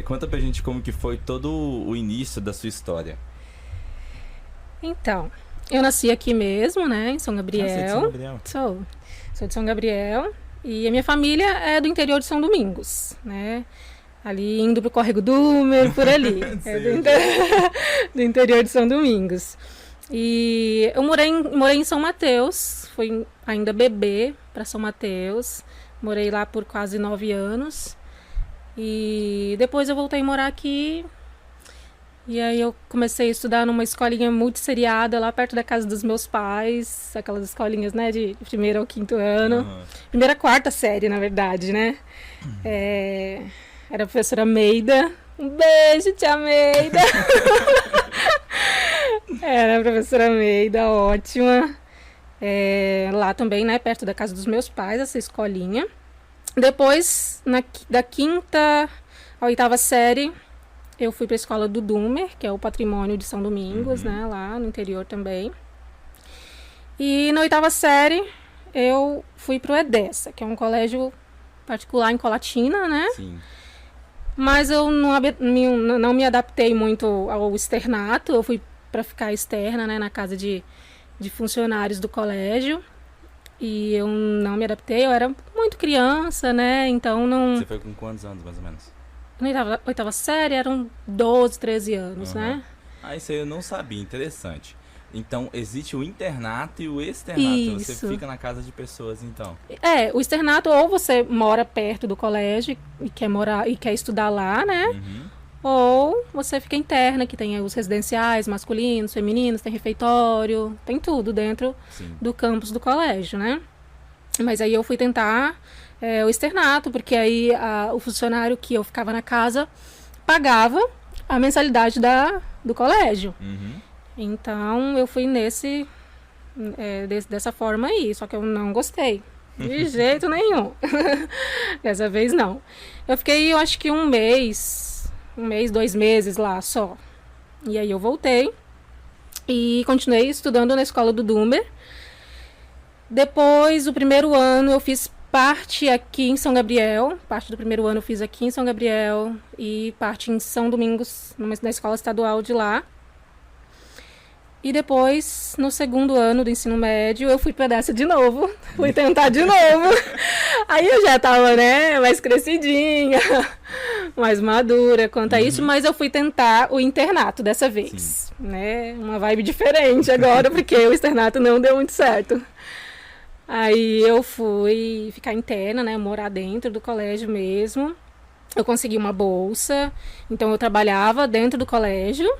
Conta pra gente como que foi todo o início da sua história. Então, eu nasci aqui mesmo, né, em São Ah, você é de São Gabriel. Gabriel? Sou de São Gabriel. E a minha família é do interior de São Domingos, né? Ali indo pro Córrego Dúmer, por ali. É Sei. do interior de São Domingos. E eu morei em São Mateus, fui ainda bebê para São Mateus. Morei lá por quase 9 anos. E depois eu voltei a morar aqui. E aí eu comecei a estudar numa escolinha multisseriada lá perto da casa dos meus pais. Aquelas escolinhas, né, de primeiro ao quinto ano. Aham. Primeira, quarta série, na verdade, né? Era a professora Meida. Um beijo, tia Meida! Era a professora Meida, ótima. Lá também, né, perto da casa dos meus pais, essa escolinha. Depois, da quinta à oitava série, eu fui para a escola do Dúmer, que é o patrimônio de São Domingos, né, lá no interior também. E na oitava série, eu fui para o EDESA, que é um colégio particular em Colatina, né? Sim. Mas eu não me adaptei muito ao externato, eu fui para ficar externa, né, na casa de funcionários do colégio. E eu não me adaptei, eu era muito criança, né? Então não. Você foi com quantos anos, mais ou menos? Na oitava série eram 12, 13 anos, Aham. né? Ah, isso aí eu não sabia, interessante. Então, existe o internato e o externato. Você Isso. fica na casa de pessoas, então. O externato, ou você mora perto do colégio e quer morar e quer estudar lá, né? Uhum. Ou você fica interna, que tem os residenciais masculinos, femininos, tem refeitório, tem tudo dentro Sim. do campus do colégio, né? Mas aí eu fui tentar o externato, porque aí o funcionário que eu ficava na casa pagava a mensalidade do colégio. Uhum. Então eu fui dessa forma aí, só que eu não gostei. De jeito nenhum. Dessa vez não. Eu fiquei, eu acho que 2 meses lá só. E aí eu voltei e continuei estudando na escola do Dúmer. Depois, o primeiro ano eu fiz parte aqui em São Gabriel. Parte do primeiro ano eu fiz aqui em São Gabriel e parte em São Domingos, na escola estadual de lá. E depois, no segundo ano do ensino médio, eu fui para dessa de novo. Fui tentar de novo. Aí eu já tava, né, mais crescidinha, mais madura quanto a isso, mas eu fui tentar o internato dessa vez, né? Uma vibe diferente agora, porque o externato não deu muito certo. Aí eu fui ficar interna, né, morar dentro do colégio mesmo. Eu consegui uma bolsa, então eu trabalhava dentro do colégio.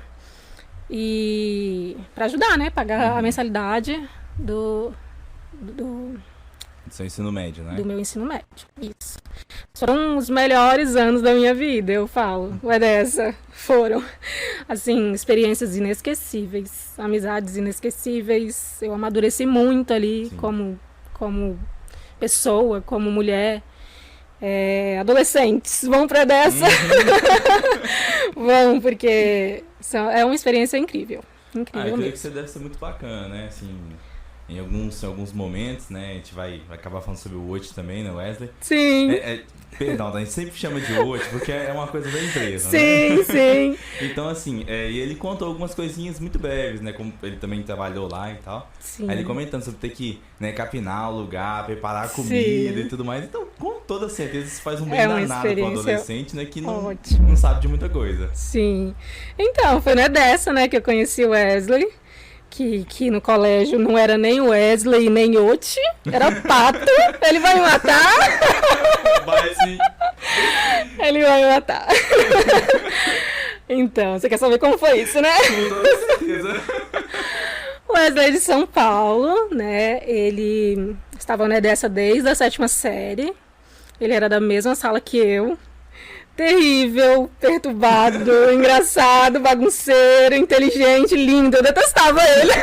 E para ajudar, né? Pagar a mensalidade do Seu ensino médio, né? meu ensino médio. Isso. Foram os melhores anos da minha vida, eu falo. É dessa. Foram, assim, experiências inesquecíveis, amizades inesquecíveis. Eu amadureci muito ali como pessoa, como mulher. Adolescentes, vão pra dessa. Vão, porque é uma experiência incrível. Eu Incrível creio que mesmo. você deve ser muito bacana, né? Assim, em alguns momentos, né? A gente vai acabar falando sobre o Watch também, né, Wesley? Sim, Perdão, a gente sempre chama de Watch porque é uma coisa da empresa, né? sim, sim. Então, assim, e ele contou algumas coisinhas muito breves, né? Como ele também trabalhou lá e tal. Sim. Aí ele comentando sobre ter que, né, capinar o lugar, preparar a comida e tudo mais. Então, com toda certeza, isso faz um bem uma danado pro experiência adolescente, né? Que não ótima. sabe de muita coisa. Sim. Então, foi dessa, né, que eu conheci o Wesley. Que no colégio não era nem Wesley nem Oti, era Pato. Ele vai me matar? Mas, sim. Ele vai me matar. Então, você quer saber como foi isso, né? Com toda certeza. O Wesley é de São Paulo, né? Ele estava dessa desde a 7ª série. Ele era da mesma sala que eu. Terrível, perturbado, engraçado, bagunceiro, inteligente, lindo. Eu detestava ele.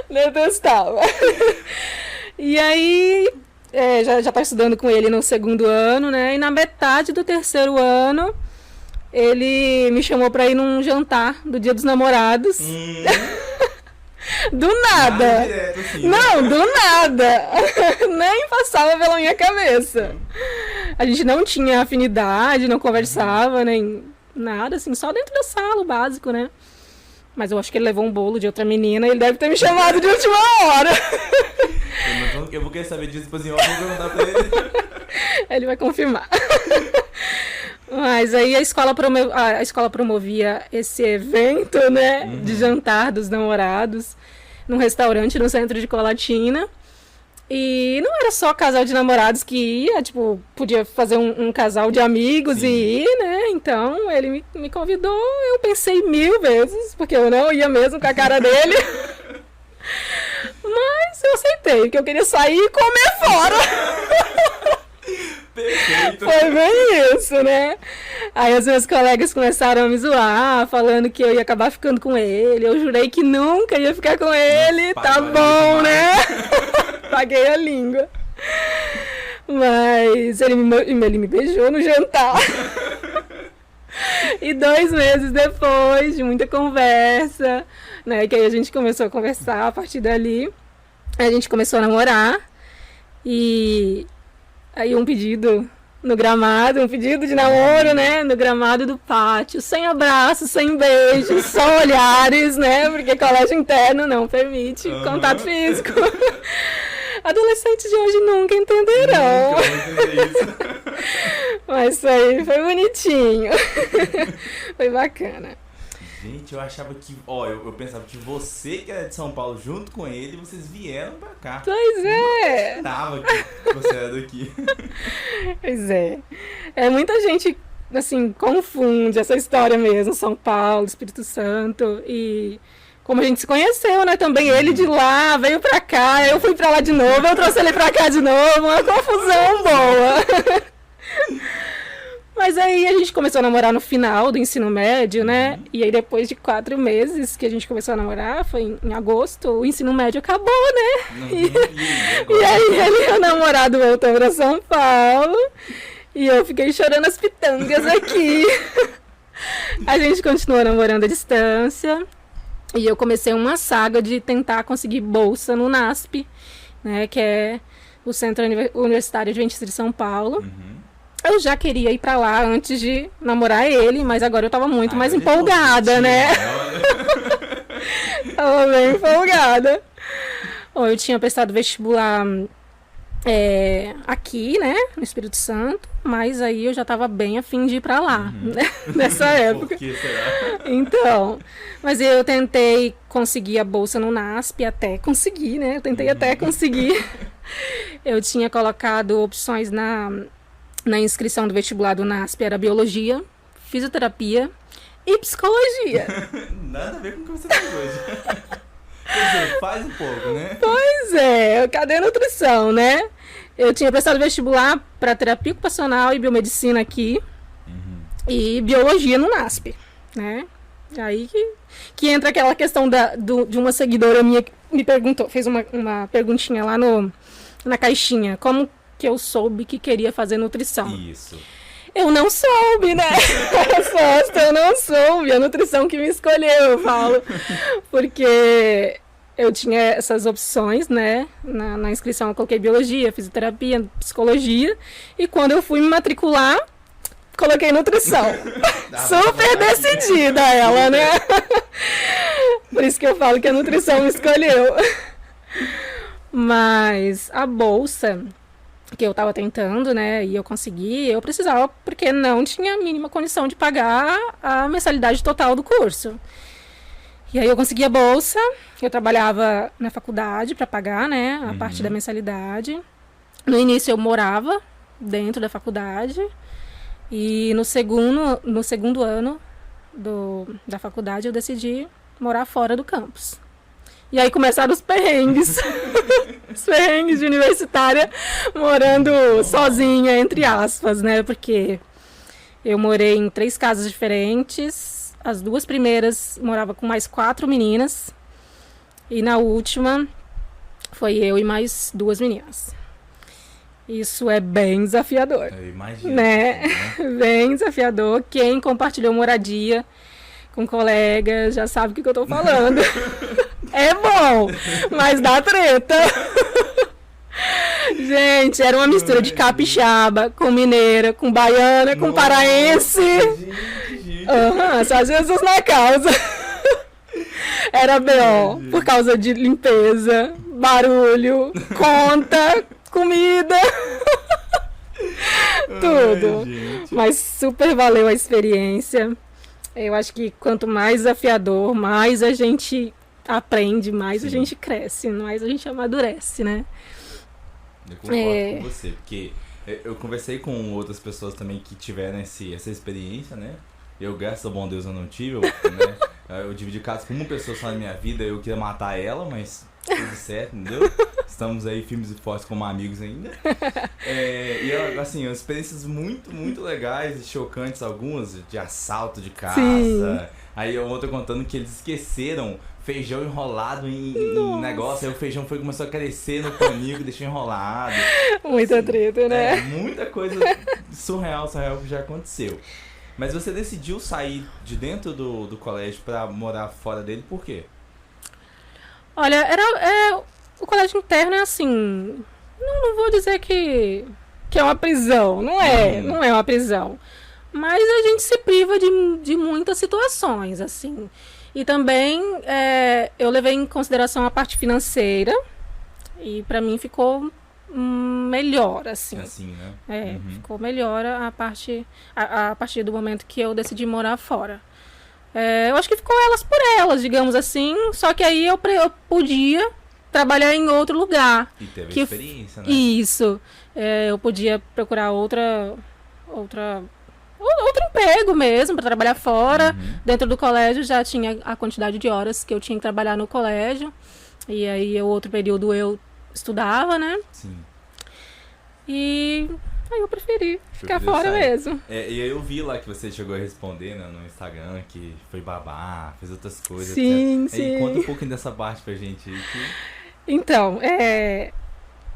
Detestava. E aí, já tá estudando com ele no segundo ano, né? E na metade do terceiro ano, ele me chamou pra ir num jantar do Dia dos Namorados. Do nada. Direto, assim, né? Não, do nada. Nem passava pela minha cabeça. A gente não tinha afinidade, não conversava, nem nada, assim, só dentro da sala, o básico, né? Mas eu acho que ele levou um bolo de outra menina e ele deve ter me chamado de última hora. Eu vou querer saber disso depois em off, eu vou perguntar pra ele. Ele vai confirmar. Mas aí a escola promovia esse evento, né, de jantar dos namorados num restaurante no centro de Colatina. E não era só casal de namorados que ia, tipo, podia fazer um casal de amigos e ir, né? Então ele me convidou, eu pensei 1000 vezes, porque eu não ia mesmo com a cara dele. Mas eu aceitei, porque eu queria sair e comer fora. Perfeito. Foi bem isso, né? Aí os meus colegas começaram a me zoar, falando que eu ia acabar ficando com ele. Eu jurei que nunca ia ficar com ele. Nossa, tá bom, né? Paguei a língua. Mas ele me beijou no jantar. E 2 meses depois de muita conversa, né? Que aí a gente começou a conversar a partir dali. A gente começou a namorar. E aí um pedido no gramado, um pedido de namoro, né? No gramado do pátio, sem abraços, sem beijos, só olhares, né? Porque colégio interno não permite contato físico. Adolescentes de hoje nunca entenderão. Nunca vou entender isso. Mas isso aí foi bonitinho. Foi bacana. Gente, eu achava que... eu pensava que você que era de São Paulo junto com ele, vocês vieram pra cá. Pois é. Eu tava que você era daqui. Pois é. Muita gente, assim, confunde essa história mesmo. São Paulo, Espírito Santo e... Como a gente se conheceu, né? Também ele de lá veio pra cá, eu fui pra lá de novo, eu trouxe ele pra cá de novo. Uma confusão boa. Mas aí a gente começou a namorar no final do ensino médio, né? E aí depois de 4 meses que a gente começou a namorar, foi em agosto, o ensino médio acabou, né? E aí o namorado voltou pra São Paulo e eu fiquei chorando as pitangas aqui. A gente continuou namorando à distância e eu comecei uma saga de tentar conseguir bolsa no NASP, né? Que é o Centro Universitário Adventista de São Paulo. Eu já queria ir pra lá antes de namorar ele, mas agora eu tava muito mais empolgada, né? Tava bem empolgada. Bom, eu tinha prestado vestibular aqui, né, no Espírito Santo, mas aí eu já tava bem afim de ir pra lá, né, nessa época. Por que será? Então, mas eu tentei conseguir a bolsa no NASP, até conseguir, né? Eu tentei até conseguir. Eu tinha colocado opções na inscrição do vestibular do NASP, era biologia, fisioterapia e psicologia. Nada a ver com o que você faz hoje. Quer dizer, faz um pouco, né? Pois é, cadê a nutrição, né? Eu tinha prestado vestibular para terapia ocupacional e biomedicina aqui e biologia no NASP, né? Aí que entra aquela questão de uma seguidora minha que me perguntou, fez uma perguntinha lá na caixinha, como que eu soube que queria fazer nutrição. Isso. Eu não soube, né? A resposta, eu não soube. A nutrição que me escolheu, eu falo. Porque eu tinha essas opções, né? Na inscrição eu coloquei biologia, fisioterapia, psicologia. E quando eu fui me matricular, coloquei nutrição. Super decidida ela, né? Por isso que eu falo que a nutrição me escolheu. Mas a bolsa que eu tava tentando, né, e eu consegui, eu precisava, porque não tinha a mínima condição de pagar a mensalidade total do curso. E aí eu consegui a bolsa, eu trabalhava na faculdade para pagar, né, a parte da mensalidade. No início eu morava dentro da faculdade, e no segundo ano da faculdade eu decidi morar fora do campus. E aí começaram os perrengues. Os perrengues de universitária, morando sozinha, entre aspas, né? Porque eu morei em 3 casas diferentes. As 2 primeiras morava com mais 4 meninas. E na última foi eu e mais 2 meninas. Isso é bem desafiador. Eu imagino. Né? Bem desafiador. Quem compartilhou moradia com colegas já sabe o que eu tô falando. É bom, mas dá treta. Gente, era uma mistura de capixaba com mineira, com baiana, com paraense. Gente. Só Jesus na causa. Era B.O. por causa de limpeza, barulho, conta, comida. Tudo. Ai, mas super valeu a experiência. Eu acho que quanto mais desafiador, mais a gente aprende, mais a gente cresce, mais a gente amadurece, né? Eu concordo com você, porque eu conversei com outras pessoas também que tiveram essa experiência, né? Eu, graças ao bom Deus, eu não tive, né? Eu dividi casa com uma pessoa só na minha vida, eu queria matar ela, mas tudo certo, entendeu? Estamos aí firmes e fortes como amigos ainda. E assim, experiências muito, muito legais e chocantes, algumas de assalto de casa. Sim. Aí outra contando que eles esqueceram feijão enrolado em negócio, aí o feijão começou a crescer no paninho que deixou enrolado. Muita treta, né? Muita coisa surreal que já aconteceu. Mas você decidiu sair de dentro do colégio pra morar fora dele, por quê? Olha, o colégio interno é assim, não vou dizer que é uma prisão, não é uma prisão. Mas a gente se priva de muitas situações, assim. E também eu levei em consideração a parte financeira e pra mim ficou melhor, assim. Assim, né? Ficou melhor a partir do momento que eu decidi morar fora. Eu acho que ficou elas por elas, digamos assim, só que aí eu podia trabalhar em outro lugar. E teve experiência, né? Isso. Eu podia procurar outro emprego mesmo, para trabalhar fora. Dentro do colégio já tinha a quantidade de horas que eu tinha que trabalhar no colégio. E aí, o outro período eu estudava, né? Sim. E aí eu preferi ficar fora mesmo. E aí eu vi lá que você chegou a responder, né, no Instagram, que foi babá, fez outras coisas. Sim, etc. sim. E conta um pouquinho dessa parte pra gente aí. Então,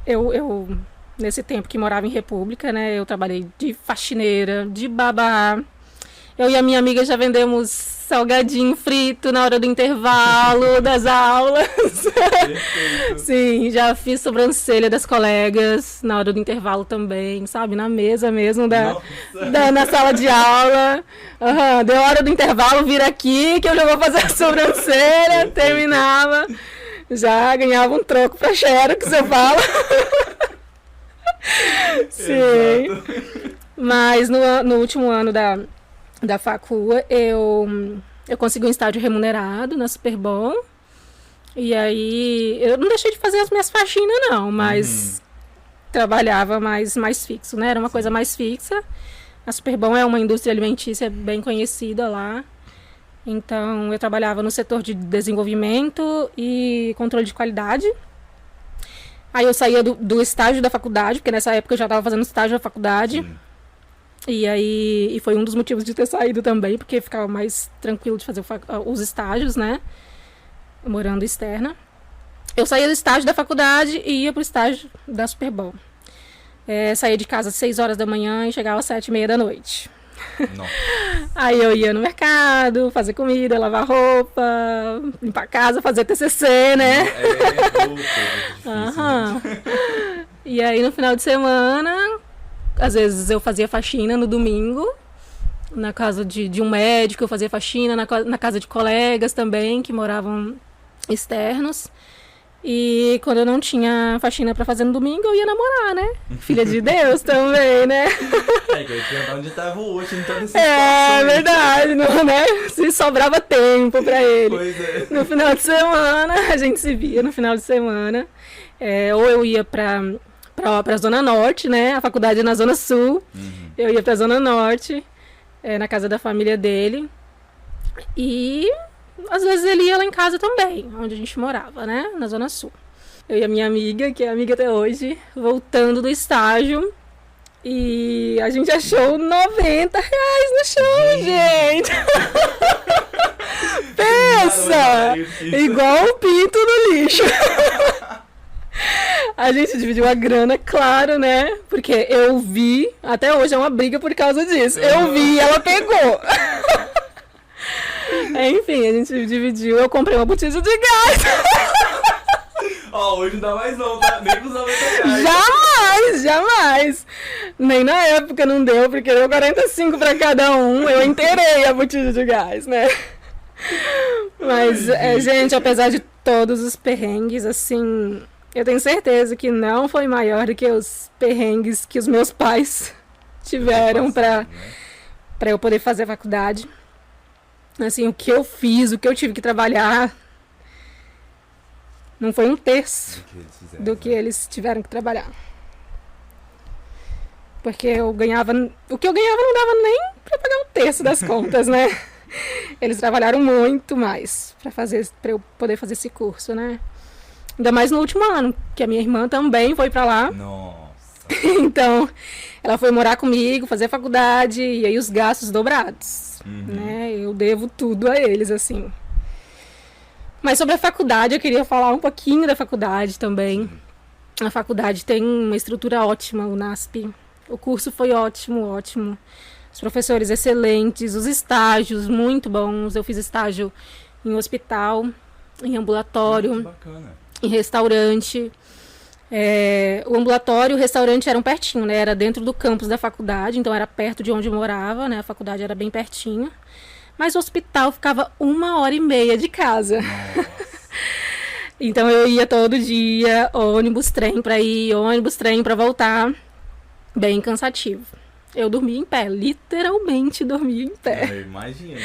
eu nesse tempo que morava em República, né, eu trabalhei de faxineira, de babá. Eu e a minha amiga já vendemos salgadinho frito na hora do intervalo das aulas. Perfeito. Sim, já fiz sobrancelha das colegas na hora do intervalo também, sabe? Na mesa mesmo, na sala de aula. Deu hora do intervalo, vira aqui que eu já vou fazer a sobrancelha. Terminava. Já ganhava um troco pra Xerox, eu falo. Sim. Exato. Mas no último ano da facua, eu consegui um estágio remunerado na Superbom. E aí, eu não deixei de fazer as minhas faxinas, não, mas trabalhava mais fixo, né? Era uma coisa mais fixa. A Superbom é uma indústria alimentícia bem conhecida lá. Então, eu trabalhava no setor de desenvolvimento e controle de qualidade. Aí eu saía do estágio da faculdade, porque nessa época eu já estava fazendo estágio da faculdade. Sim. E foi um dos motivos de ter saído também, porque ficava mais tranquilo de fazer os estágios, né? Morando externa. Eu saía do estágio da faculdade e ia pro estágio da Superbom. Saía de casa às 6 horas da manhã e chegava às 7h30 da noite. Nossa. Aí eu ia no mercado, fazer comida, lavar roupa, limpar a casa, fazer TCC, né? Difícil. E aí no final de semana, às vezes eu fazia faxina no domingo, na casa de um médico, eu fazia faxina na casa de colegas também, que moravam externos. E quando eu não tinha faxina pra fazer no domingo, eu ia namorar, né? Filha de Deus também, né? Que eu ia perguntar onde tava o último, então nessa situação. Verdade, não, né? Se sobrava tempo pra ele. Pois é. No final de semana, a gente se via no final de semana. Ou eu ia pra Zona Norte, né? A faculdade é na Zona Sul. Eu ia pra Zona Norte, na casa da família dele. E às vezes ele ia lá em casa também, onde a gente morava, né? Na Zona Sul. Eu e a minha amiga, que é amiga até hoje, voltando do estágio. E a gente achou R$90 no chão, gente! Pensa! Igual um pinto no lixo. A gente dividiu a grana, claro, né? Porque eu vi, até hoje é uma briga por causa disso. Eu vi e ela pegou. Enfim, a gente dividiu, eu comprei uma botija de gás. Ó, hoje não dá mais não, tá? Nem com os 90 reais. Jamais, jamais. Nem na época não deu, porque deu 45 pra cada um. Eu inteirei a botija de gás, né? Mas, gente, apesar de todos os perrengues, assim, eu tenho certeza que não foi maior do que os perrengues que os meus pais tiveram pra eu poder fazer a faculdade. Assim, o que eu fiz, o que eu tive que trabalhar, não foi um terço do que eles tiveram que trabalhar. Porque eu ganhava... O que eu ganhava não dava nem pra pagar um terço das contas, né? Eles trabalharam muito mais pra eu poder fazer esse curso, né? Ainda mais no último ano, que a minha irmã também foi pra lá. Nossa. Então, ela foi morar comigo, fazer faculdade, e aí os gastos dobrados, né? Eu devo tudo a eles, assim. Mas sobre a faculdade, eu queria falar um pouquinho da faculdade também. A faculdade tem uma estrutura ótima, o NASP. O curso foi ótimo, ótimo. Os professores excelentes, os estágios muito bons. Eu fiz estágio em hospital, em ambulatório, que bacana. Em restaurante. O ambulatório e o restaurante eram pertinho, né? Era dentro do campus da faculdade, então era perto de onde eu morava, né? A faculdade era bem pertinho. Mas o hospital ficava 1h30 de casa. Então eu ia todo dia, ônibus, trem pra ir, ônibus, trem pra voltar. Bem cansativo. Eu dormia em pé, literalmente dormia em pé. Eu imagino.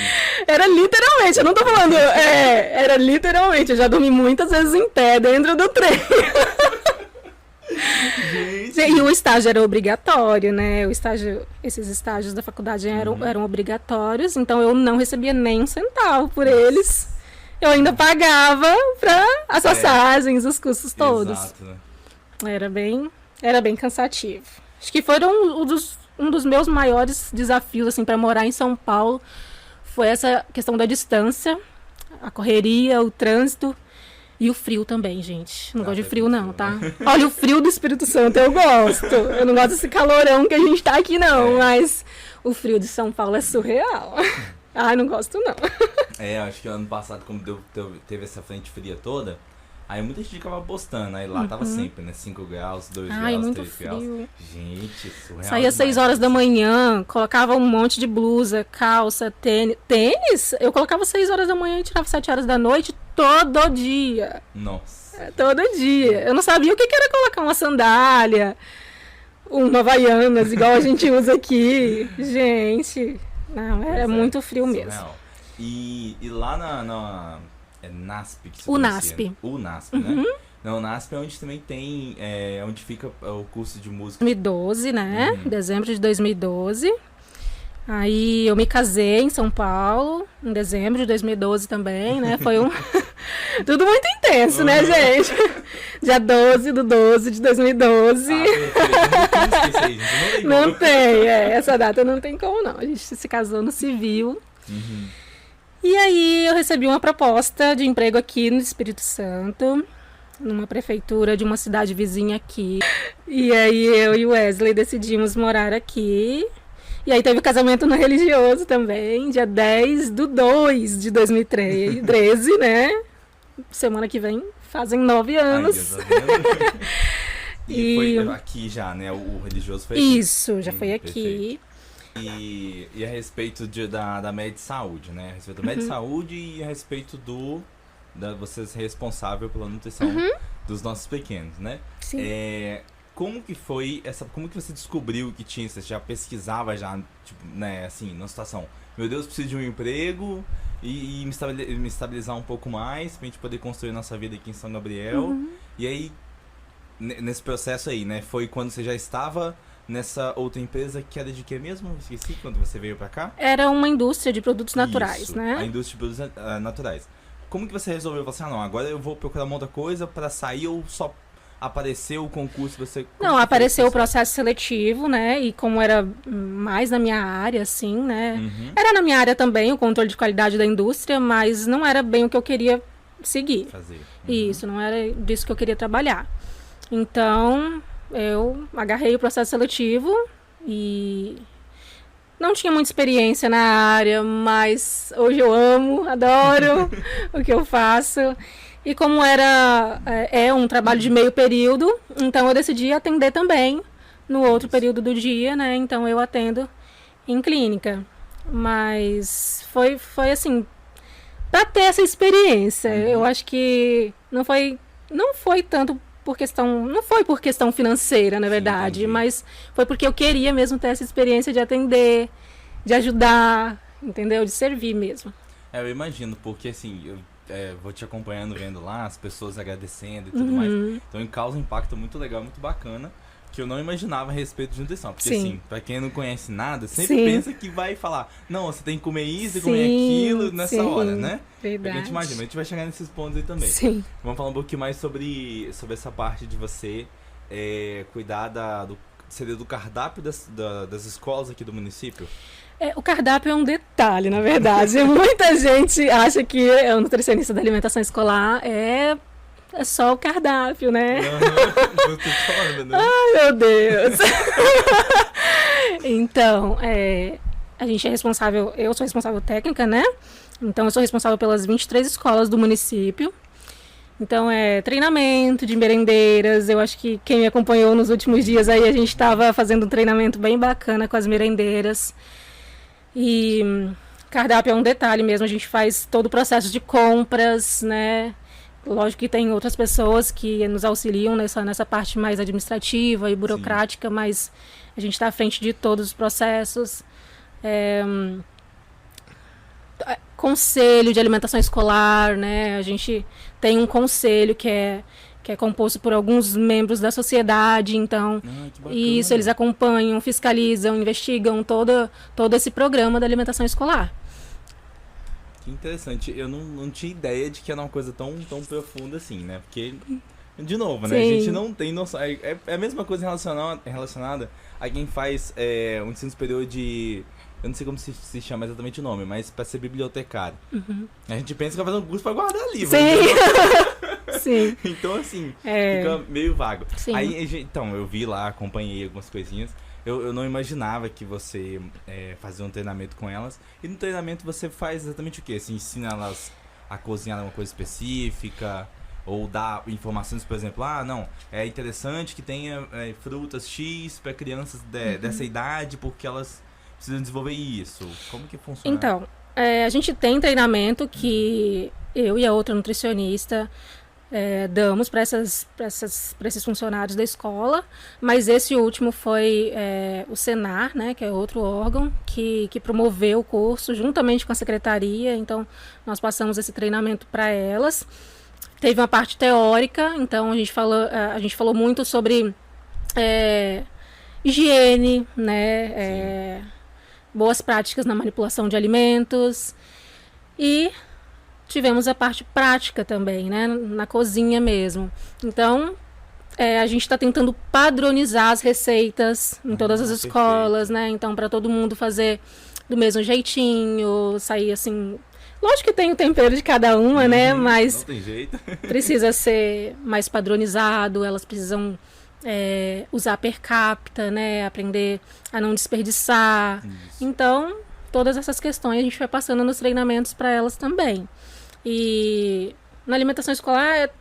Era literalmente, eu não tô falando, era literalmente, eu já dormi muitas vezes em pé dentro do trem. Gente. E o estágio era obrigatório, né? Esses estágios da faculdade eram obrigatórios, então eu não recebia nem um centavo por eles. Eu ainda pagava para as passagens, os custos todos. Exato, né? Era bem cansativo. Acho que foram um dos meus maiores desafios, assim, para morar em São Paulo, foi essa questão da distância, a correria, o trânsito e o frio também, gente. Não gosto de frio não, tá? Olha, o frio do Espírito Santo eu gosto. Eu não gosto desse calorão que a gente tá aqui não, mas o frio de São Paulo é surreal. Ai, não gosto não. Acho que ano passado, como teve essa frente fria toda, aí muita gente ficava postando, aí lá tava sempre, né? 5 graus, 2 graus, 3 graus. Gente, surreal. Saía às 6 horas da manhã, colocava um monte de blusa, calça, tênis. Tênis? Eu colocava às 6 horas da manhã e tirava 7 horas da noite todo dia. Nossa. Todo dia. Eu não sabia o que era colocar uma sandália, uma Havaianas, igual a gente usa aqui. Gente, não, era muito frio mesmo. Surreal. E lá na NASP que você O conhecia, NASP. O NASP, né? Não, o NASP é onde também tem, onde fica o curso de música. 2012, né? Dezembro de 2012. Aí eu me casei em São Paulo, em dezembro de 2012 também, né? Foi tudo muito intenso, né, gente? Dia 12 de 12 de 2012. Não tem, essa data não tem como não. A gente se casou no civil. E aí eu recebi uma proposta de emprego aqui no Espírito Santo, numa prefeitura de uma cidade vizinha aqui. E aí eu e o Wesley decidimos morar aqui. E aí teve o casamento no religioso também, dia 10 de 2 de 2013, né? Semana que vem fazem 9 anos. E foi aqui já, né? O religioso foi aqui. Isso, já foi aqui. E a respeito da Med Saúde, né? A respeito da Med Saúde e a respeito você ser responsável pela nutrição dos nossos pequenos, né? Sim. Como que foi como que você descobriu que tinha, você já pesquisava já, tipo, né, assim, numa situação, meu Deus, preciso de um emprego e me estabilizar um pouco mais pra gente poder construir nossa vida aqui em São Gabriel. E aí, nesse processo aí, né, foi quando você já estava nessa outra empresa que era de quê mesmo? Esqueci, quando você veio pra cá? Era uma indústria de produtos naturais, né? A indústria de produtos naturais. Como que você resolveu? Você, não, agora eu vou procurar uma outra coisa pra sair, ou só apareceu o concurso? Não, apareceu o processo seletivo, né? E como era mais na minha área, assim, né? Era na minha área também, o controle de qualidade da indústria, mas não era bem o que eu queria seguir. Fazer. Isso, não era disso que eu queria trabalhar. Então, eu agarrei o processo seletivo e não tinha muita experiência na área, mas hoje eu amo, adoro o que eu faço. E como é um trabalho de meio período, então eu decidi atender também no outro período do dia, né? Então eu atendo em clínica. Mas foi assim, para ter essa experiência. Eu acho que não foi tanto não foi por questão financeira, na verdade, entendi. mas foi porque eu queria mesmo ter essa experiência de atender, de ajudar, entendeu? De servir mesmo. Eu imagino, porque assim, eu vou te acompanhando, vendo lá, as pessoas agradecendo e tudo mais. Então causa um impacto muito legal, muito bacana, que eu não imaginava a respeito de nutrição. Porque assim, pra quem não conhece nada, sempre pensa que vai falar, não, você tem que comer isso e comer aquilo nessa hora, né? Verdade. A gente imagina, a gente vai chegar nesses pontos aí também. Sim. Vamos falar um pouquinho mais sobre essa parte de você cuidar seria do cardápio das escolas aqui do município? O cardápio é um detalhe, na verdade. Muita gente acha que o nutricionista da alimentação escolar é só o cardápio, né? Eu tô te falando, né? Ai, meu Deus! Então, a gente é responsável, eu sou responsável técnica, né? Então, eu sou responsável pelas 23 escolas do município. Então, treinamento de merendeiras. Eu acho que quem me acompanhou nos últimos dias aí, a gente estava fazendo um treinamento bem bacana com as merendeiras. E cardápio é um detalhe mesmo, a gente faz todo o processo de compras, né? Lógico que tem outras pessoas que nos auxiliam nessa parte mais administrativa e burocrática, mas a gente está à frente de todos os processos. Conselho de alimentação escolar, né? A gente tem um conselho que é composto por alguns membros da sociedade, então isso eles acompanham, fiscalizam, investigam todo esse programa da alimentação escolar. Que interessante, eu não tinha ideia de que era uma coisa tão profunda assim, né? Porque, de novo, né? A gente não tem noção, é a mesma coisa relacionada a quem faz um ensino superior de... Eu não sei como se chama exatamente o nome, mas para ser bibliotecário. A gente pensa que vai fazer um curso para guardar livro. Sim. Então, assim, fica meio vago. Sim. Aí, então, eu vi lá, acompanhei algumas coisinhas. Eu não imaginava que você fazia um treinamento com elas. E no treinamento você faz exatamente o quê? Você ensina elas a cozinhar uma coisa específica? Ou dá informações, por exemplo, não, é interessante que tenha frutas X para crianças dessa idade, porque elas precisam desenvolver isso. Como que funciona? Então, a gente tem treinamento que eu e a outra nutricionista damos para esses funcionários da escola, mas esse último foi o Senar, né, que é outro órgão que promoveu o curso juntamente com a secretaria, então nós passamos esse treinamento para elas. Teve uma parte teórica, então a gente falou muito sobre higiene, né, boas práticas na manipulação de alimentos e tivemos a parte prática também, né, na cozinha mesmo. Então, a gente está tentando padronizar as receitas em todas as escolas, né, então para todo mundo fazer do mesmo jeitinho, sair assim... Lógico que tem o tempero de cada uma, né, mas não tem jeito. Precisa ser mais padronizado, elas precisam usar per capita, né, aprender a não desperdiçar. Isso. Então, todas essas questões a gente vai passando nos treinamentos para elas também. E na alimentação escolar,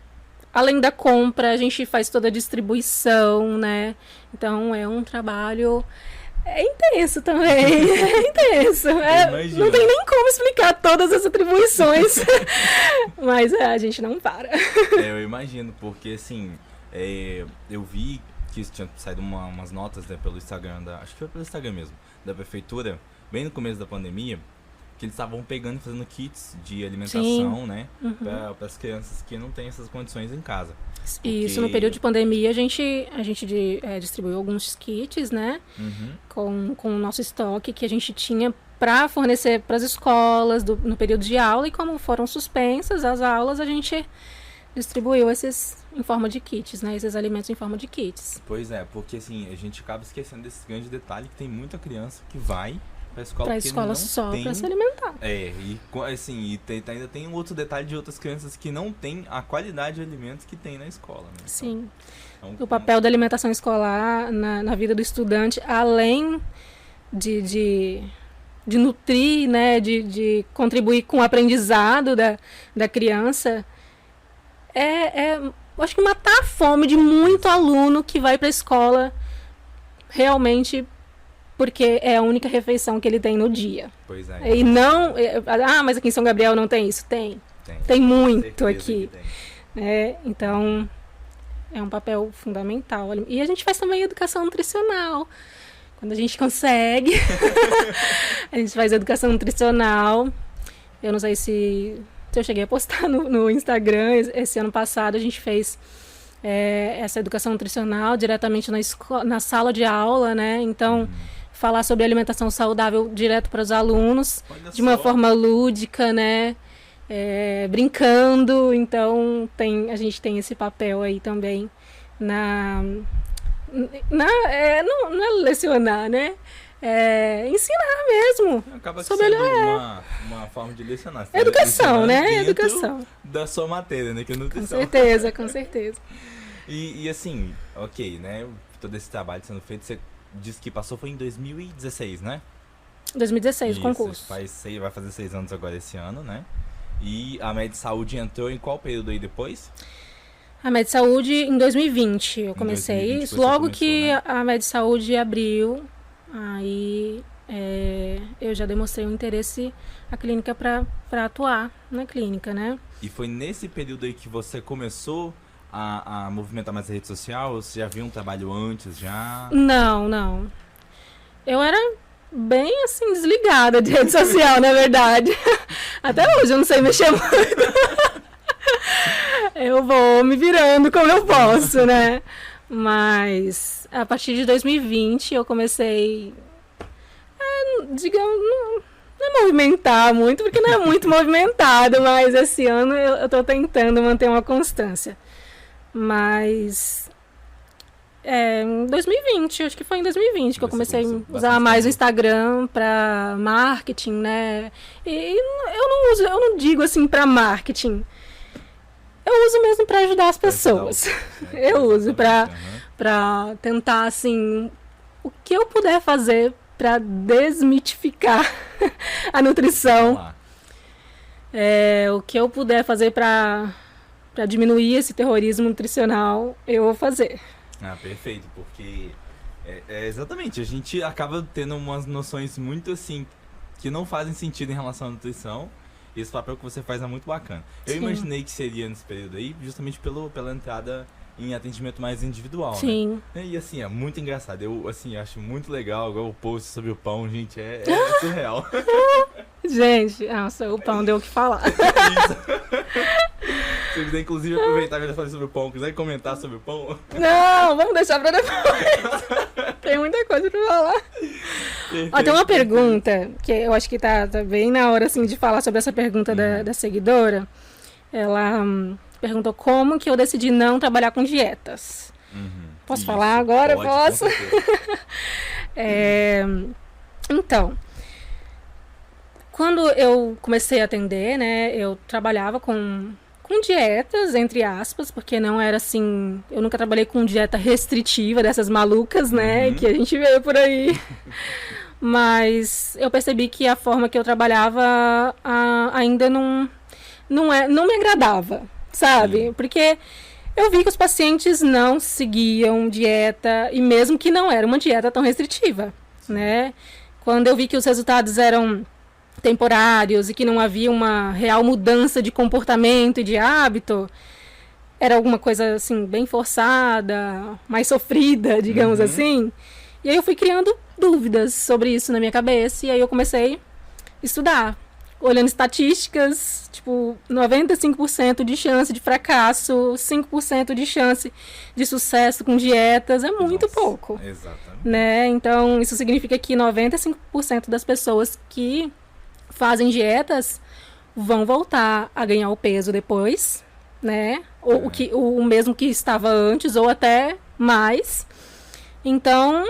além da compra, a gente faz toda a distribuição, né? Então, é um trabalho intenso também. É intenso. Não tem nem como explicar todas as atribuições. Mas a gente não para. Eu imagino, porque assim, eu vi que tinha saído umas notas, né, pelo Instagram, acho que foi pelo Instagram mesmo, da prefeitura, bem no começo da pandemia, que eles estavam pegando e fazendo kits de alimentação, né, para as crianças que não têm essas condições em casa. Porque... Isso, no período de pandemia a gente distribuiu alguns kits, né, com o nosso estoque que a gente tinha para fornecer para as escolas no período de aula, e como foram suspensas as aulas, a gente distribuiu esses em forma de kits, né, esses alimentos em forma de kits. Pois é, porque assim, a gente acaba esquecendo desse grande detalhe que tem muita criança que vai pra escola só para se alimentar. E assim, ainda tem um outro detalhe de outras crianças que não tem a qualidade de alimentos que tem na escola, né? Então, sim. O papel da alimentação escolar na vida do estudante, além de nutrir, né, de contribuir com o aprendizado da criança, eu acho que matar a fome de muito aluno que vai para a escola realmente porque é a única refeição que ele tem no dia. Pois é. E não... mas aqui em São Gabriel não tem isso? Tem muito aqui. Então, é um papel fundamental. E a gente faz também educação nutricional. Quando a gente consegue, a gente faz educação nutricional. Eu não sei se eu cheguei a postar no Instagram. Esse ano passado a gente fez essa educação nutricional diretamente na sala de aula, né? Então, falar sobre alimentação saudável direto para os alunos, de uma forma lúdica, né? Brincando. Então, a gente tem esse papel aí também não é lecionar, né? Ensinar mesmo. Acaba sendo uma forma de lecionar. Educação, né? Educação. Da sua matéria, né? Que é nutrição. Com certeza. E assim, ok, né? Todo esse trabalho sendo feito, você disse que passou foi em 2016, né? 2016, concurso. Vai fazer 6 anos agora esse ano, né? E a Med Saúde entrou em qual período aí depois? A Med Saúde em 2020 eu comecei. 2020 logo que, né? A Med Saúde abriu, aí eu já demonstrei um interesse à clínica para atuar na clínica, né? E foi nesse período aí que você começou a movimentar mais a rede social? Ou você já viu um trabalho antes já? Não. Eu era bem assim desligada de rede social, na verdade. Até hoje eu não sei mexer muito. Eu vou me virando como eu posso, né? Mas a partir de 2020 eu comecei digamos, não movimentar muito, porque não é muito movimentado, mas esse ano eu tô tentando manter uma constância. Mas em 2020, acho que foi em 2020 que eu comecei a usar mais o Instagram para marketing, né? E eu não digo assim para marketing. Eu uso mesmo para ajudar as pessoas. Eu uso para tentar, assim, o que eu puder fazer para desmitificar a nutrição. O que eu puder fazer para diminuir esse terrorismo nutricional, eu vou fazer. Perfeito, porque exatamente, a gente acaba tendo umas noções muito assim, que não fazem sentido em relação à nutrição. E esse papel que você faz é muito bacana. Eu imaginei que seria nesse período aí, justamente pela entrada em atendimento mais individual, Sim. Né? E assim, é muito engraçado. Eu, assim, acho muito legal, igual o post sobre o pão, gente, é surreal. Gente, o pão deu o que falar. Se você quiser, inclusive, aproveitar que eu já falei sobre o pão, quiser comentar sobre o pão... Não, vamos deixar pra depois. Tem muita coisa pra falar. Tem uma pergunta, que eu acho que tá bem na hora, assim, de falar sobre essa pergunta da seguidora. Ela perguntou como que eu decidi não trabalhar com dietas. Posso falar agora? Pode, posso? Então, quando eu comecei a atender, né, eu trabalhava com dietas, entre aspas, porque não era assim... Eu nunca trabalhei com dieta restritiva, dessas malucas, né, que a gente vê por aí. Mas eu percebi que a forma que eu trabalhava ainda não me agradava, sabe? Porque eu vi que os pacientes não seguiam dieta, e mesmo que não era uma dieta tão restritiva, né? Quando eu vi que os resultados eram temporários e que não havia uma real mudança de comportamento e de hábito, era alguma coisa assim bem forçada, mais sofrida, digamos assim. E aí eu fui criando dúvidas sobre isso na minha cabeça, e aí eu comecei a estudar, olhando estatísticas, tipo 95% de chance de fracasso, 5% de chance de sucesso com dietas, é muito pouco. Exatamente. Né? Então isso significa que 95% das pessoas que fazem dietas vão voltar a ganhar o peso depois, né? Ou o mesmo que estava antes, ou até mais. Então,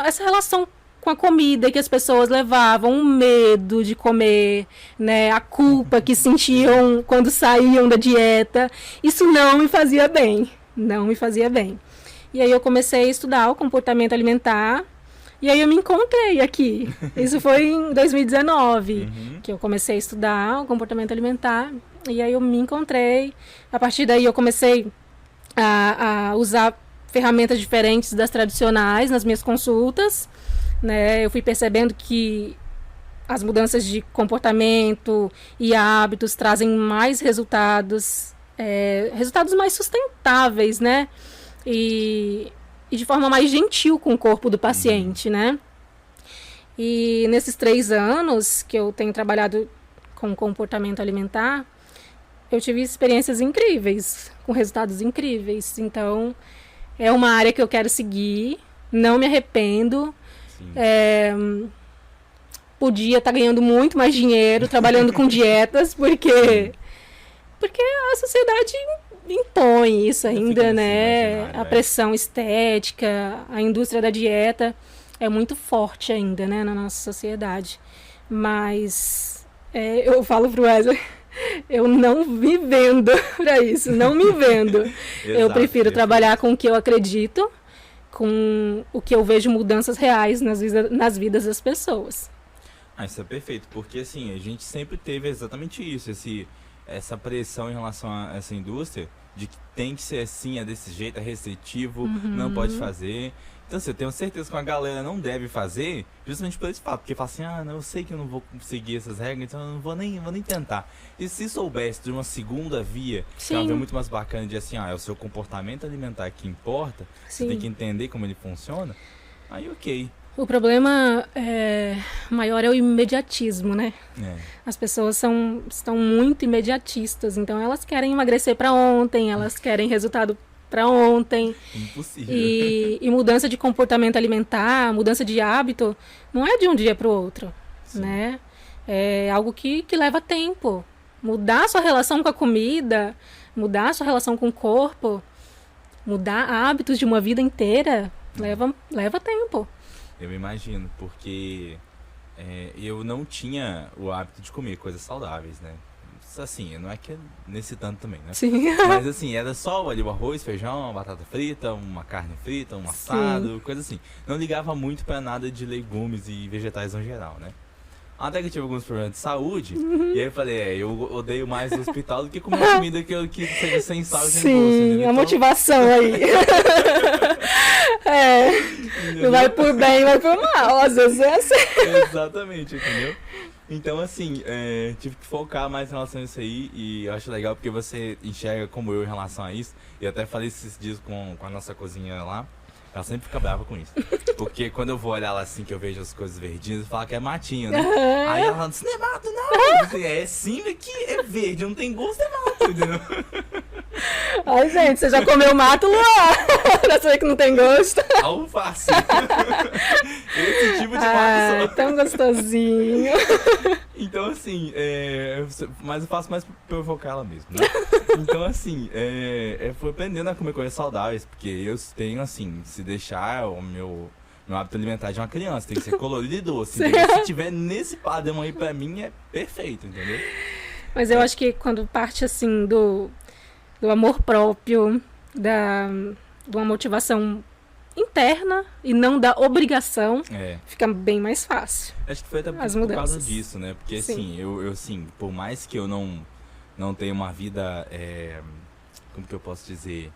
essa relação com a comida que as pessoas levavam, o medo de comer, né? A culpa que sentiam quando saíam da dieta, isso não me fazia bem. Não me fazia bem. E aí eu comecei a estudar o comportamento alimentar. E aí eu me encontrei aqui. Isso foi em 2019, que eu comecei a estudar o comportamento alimentar. E aí eu me encontrei. A partir daí eu comecei a usar ferramentas diferentes das tradicionais nas minhas consultas, né? Eu fui percebendo que as mudanças de comportamento e hábitos trazem mais resultados, resultados mais sustentáveis, né? E de forma mais gentil com o corpo do paciente, né? E nesses 3 anos que eu tenho trabalhado com comportamento alimentar, eu tive experiências incríveis, com resultados incríveis. Então, é uma área que eu quero seguir, não me arrependo. Podia estar ganhando muito mais dinheiro trabalhando com dietas, porque a sociedade impõe isso ainda, né? A pressão estética, a indústria da dieta é muito forte ainda, né, na nossa sociedade. Mas eu falo pro Wesley, eu não me vendo para isso, não me vendo. Eu prefiro trabalhar com o que eu acredito, com o que eu vejo mudanças reais nas vidas das pessoas. Isso é perfeito, porque assim, a gente sempre teve exatamente isso, essa pressão em relação a essa indústria, de que tem que ser assim, é desse jeito, é restritivo, não pode fazer. Então, assim, eu tenho certeza que uma galera não deve fazer, justamente por esse fato, porque fala assim, não, eu sei que eu não vou seguir essas regras, então eu não vou nem tentar. E se soubesse de uma segunda via, que é uma via muito mais bacana de assim, é o seu comportamento alimentar que importa, você tem que entender como ele funciona, aí ok. O problema maior é o imediatismo, né? As pessoas estão muito imediatistas, então elas querem emagrecer para ontem, elas querem resultado para ontem. Impossível. E mudança de comportamento alimentar, mudança de hábito, não é de um dia para o outro, né? É algo que leva tempo. Mudar a sua relação com a comida, mudar a sua relação com o corpo, mudar hábitos de uma vida inteira, leva tempo. Eu imagino, porque eu não tinha o hábito de comer coisas saudáveis, né? Assim, não é que é nesse tanto também, né? Sim. Mas assim, era só ali o arroz, feijão, uma batata frita, uma carne frita, um assado, coisa assim. Não ligava muito pra nada de legumes e vegetais no geral, né? Até que eu tive alguns problemas de saúde, e aí eu falei, eu odeio mais o hospital do que comer uma comida que seja sem sal e sem gosto. Sim, a motivação aí. Não vai por bem, vai por mal, às vezes é assim. Exatamente, entendeu? Então, assim, tive que focar mais em relação a isso aí, e eu acho legal porque você enxerga como eu em relação a isso. E eu até falei esses dias com a nossa cozinha lá, ela sempre fica brava com isso. Porque quando eu vou olhar lá assim, que eu vejo as coisas verdinhas, eu falo que é matinho, né? Aí ela fala, isso não é mato, não! Assim, sim, aqui é verde, não tem gosto, é mato, entendeu? Ai, gente, você já comeu mato, Luan? Pra saber que não tem gosto. Alface. Esse tipo de mato só. Tão gostosinho. Então, assim, mas eu faço mais pra provocar ela mesmo, né? Então, assim, foi aprendendo a comer coisas saudáveis, porque eu tenho, assim, se deixar o meu hábito alimentar de uma criança, tem que ser colorido e doce. Se tiver nesse padrão aí, pra mim, é perfeito, entendeu? Mas eu acho que quando parte, assim, do amor próprio, de uma motivação interna e não da obrigação, fica bem mais fácil. Acho que foi até por causa disso, né? Porque assim, eu assim, por mais que eu não tenha uma vida, como que eu posso dizer?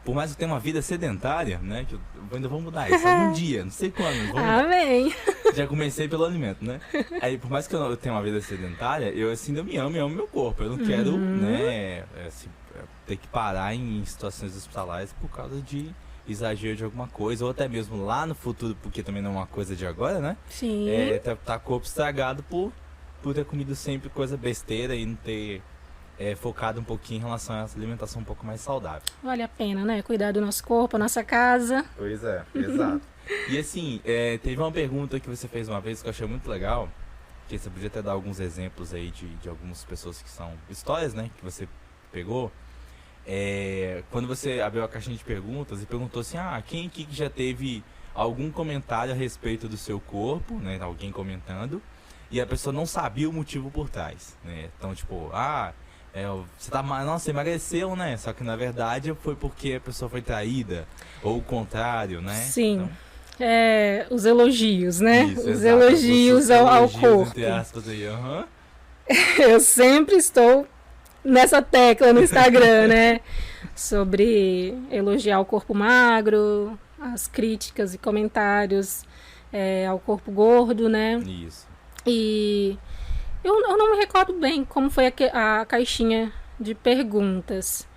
Por mais que eu tenha uma vida sedentária, né? Que eu ainda vou mudar isso algum dia, não sei quando. Amém. Já comecei pelo alimento, né? Aí, por mais que eu tenha uma vida sedentária, eu assim, eu me amo e amo meu corpo. Eu não quero, né, ter que parar em situações hospitalares por causa de exagero de alguma coisa, ou até mesmo lá no futuro, porque também não é uma coisa de agora, né? Sim. Tá corpo estragado por ter comido sempre coisa besteira e não ter focado um pouquinho em relação a essa alimentação um pouco mais saudável. Vale a pena, né? Cuidar do nosso corpo, a nossa casa. Pois é, exato. E assim, teve uma pergunta que você fez uma vez que eu achei muito legal, que você podia até dar alguns exemplos aí de algumas pessoas que são histórias, né, que você pegou. Quando você abriu a caixinha de perguntas e perguntou assim, quem aqui já teve algum comentário a respeito do seu corpo, né, alguém comentando, e a pessoa não sabia o motivo por trás, né? Então, tipo, você nossa, emagreceu, né? Só que na verdade foi porque a pessoa foi traída, ou o contrário, né? Sim. Então, os elogios, né? Isso, os elogios ao corpo. Entre aspas aí, eu sempre estou nessa tecla no Instagram, né? Sobre elogiar o corpo magro, as críticas e comentários ao corpo gordo, né? Isso. E eu não me recordo bem como foi a caixinha de perguntas.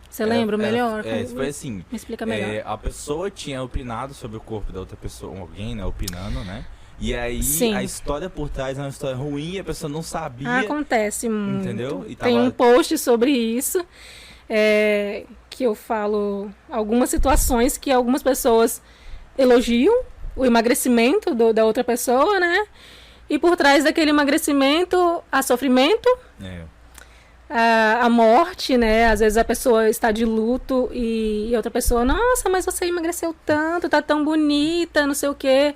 Você lembra melhor? Foi assim. Me explica melhor. A pessoa tinha opinado sobre o corpo da outra pessoa, alguém, né, opinando, né? E aí Sim. a história por trás é uma história ruim e a pessoa não sabia. Acontece muito. Entendeu? E Tem um post sobre isso, que eu falo algumas situações que algumas pessoas elogiam o emagrecimento da outra pessoa, né? E por trás daquele emagrecimento, há sofrimento, a morte, né? Às vezes a pessoa está de luto e outra pessoa, nossa, mas você emagreceu tanto, tá tão bonita, não sei o quê.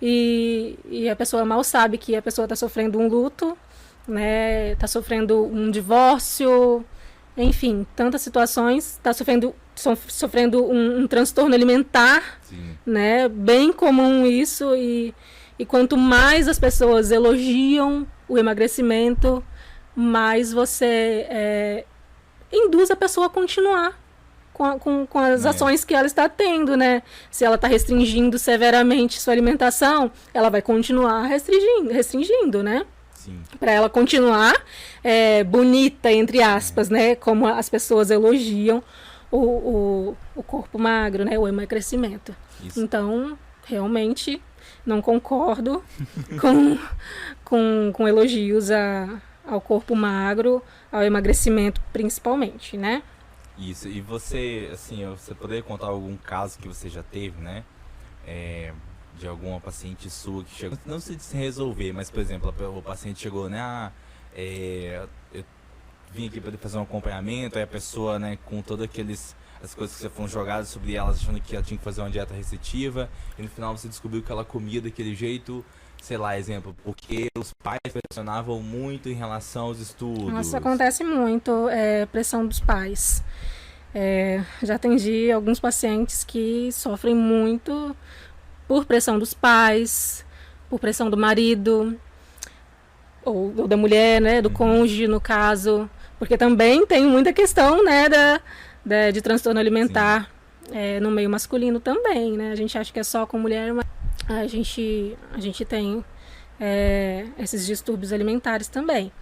E a pessoa mal sabe que a pessoa está sofrendo um luto, né? Está sofrendo um divórcio, enfim, tantas situações, está sofrendo um transtorno alimentar, né? Bem comum isso, e quanto mais as pessoas elogiam o emagrecimento, mais você induz a pessoa a continuar com as ações que ela está tendo, né? Se ela está restringindo severamente sua alimentação, ela vai continuar restringindo, né? Para ela continuar bonita, entre aspas, né? Como as pessoas elogiam o corpo magro, né? O emagrecimento. Isso. Então, realmente, não concordo com elogios ao corpo magro, ao emagrecimento principalmente, né? Isso, e você, assim, você poderia contar algum caso que você já teve, né? De alguma paciente sua que chegou, não se resolver, mas, por exemplo, o paciente chegou, né? Eu vim aqui para fazer um acompanhamento, aí a pessoa, né, com todas as coisas que foram jogadas sobre elas, achando que ela tinha que fazer uma dieta restritiva, e no final você descobriu que ela comia daquele jeito, sei lá, exemplo, porque os pais pressionavam muito em relação aos estudos. Nossa, acontece muito, pressão dos pais. Já atendi alguns pacientes que sofrem muito por pressão dos pais, por pressão do marido, ou da mulher, né, do cônjuge, no caso, porque também tem muita questão, né, de transtorno alimentar no meio masculino também, né? A gente acha que é só com mulher, mas a gente tem esses distúrbios alimentares também.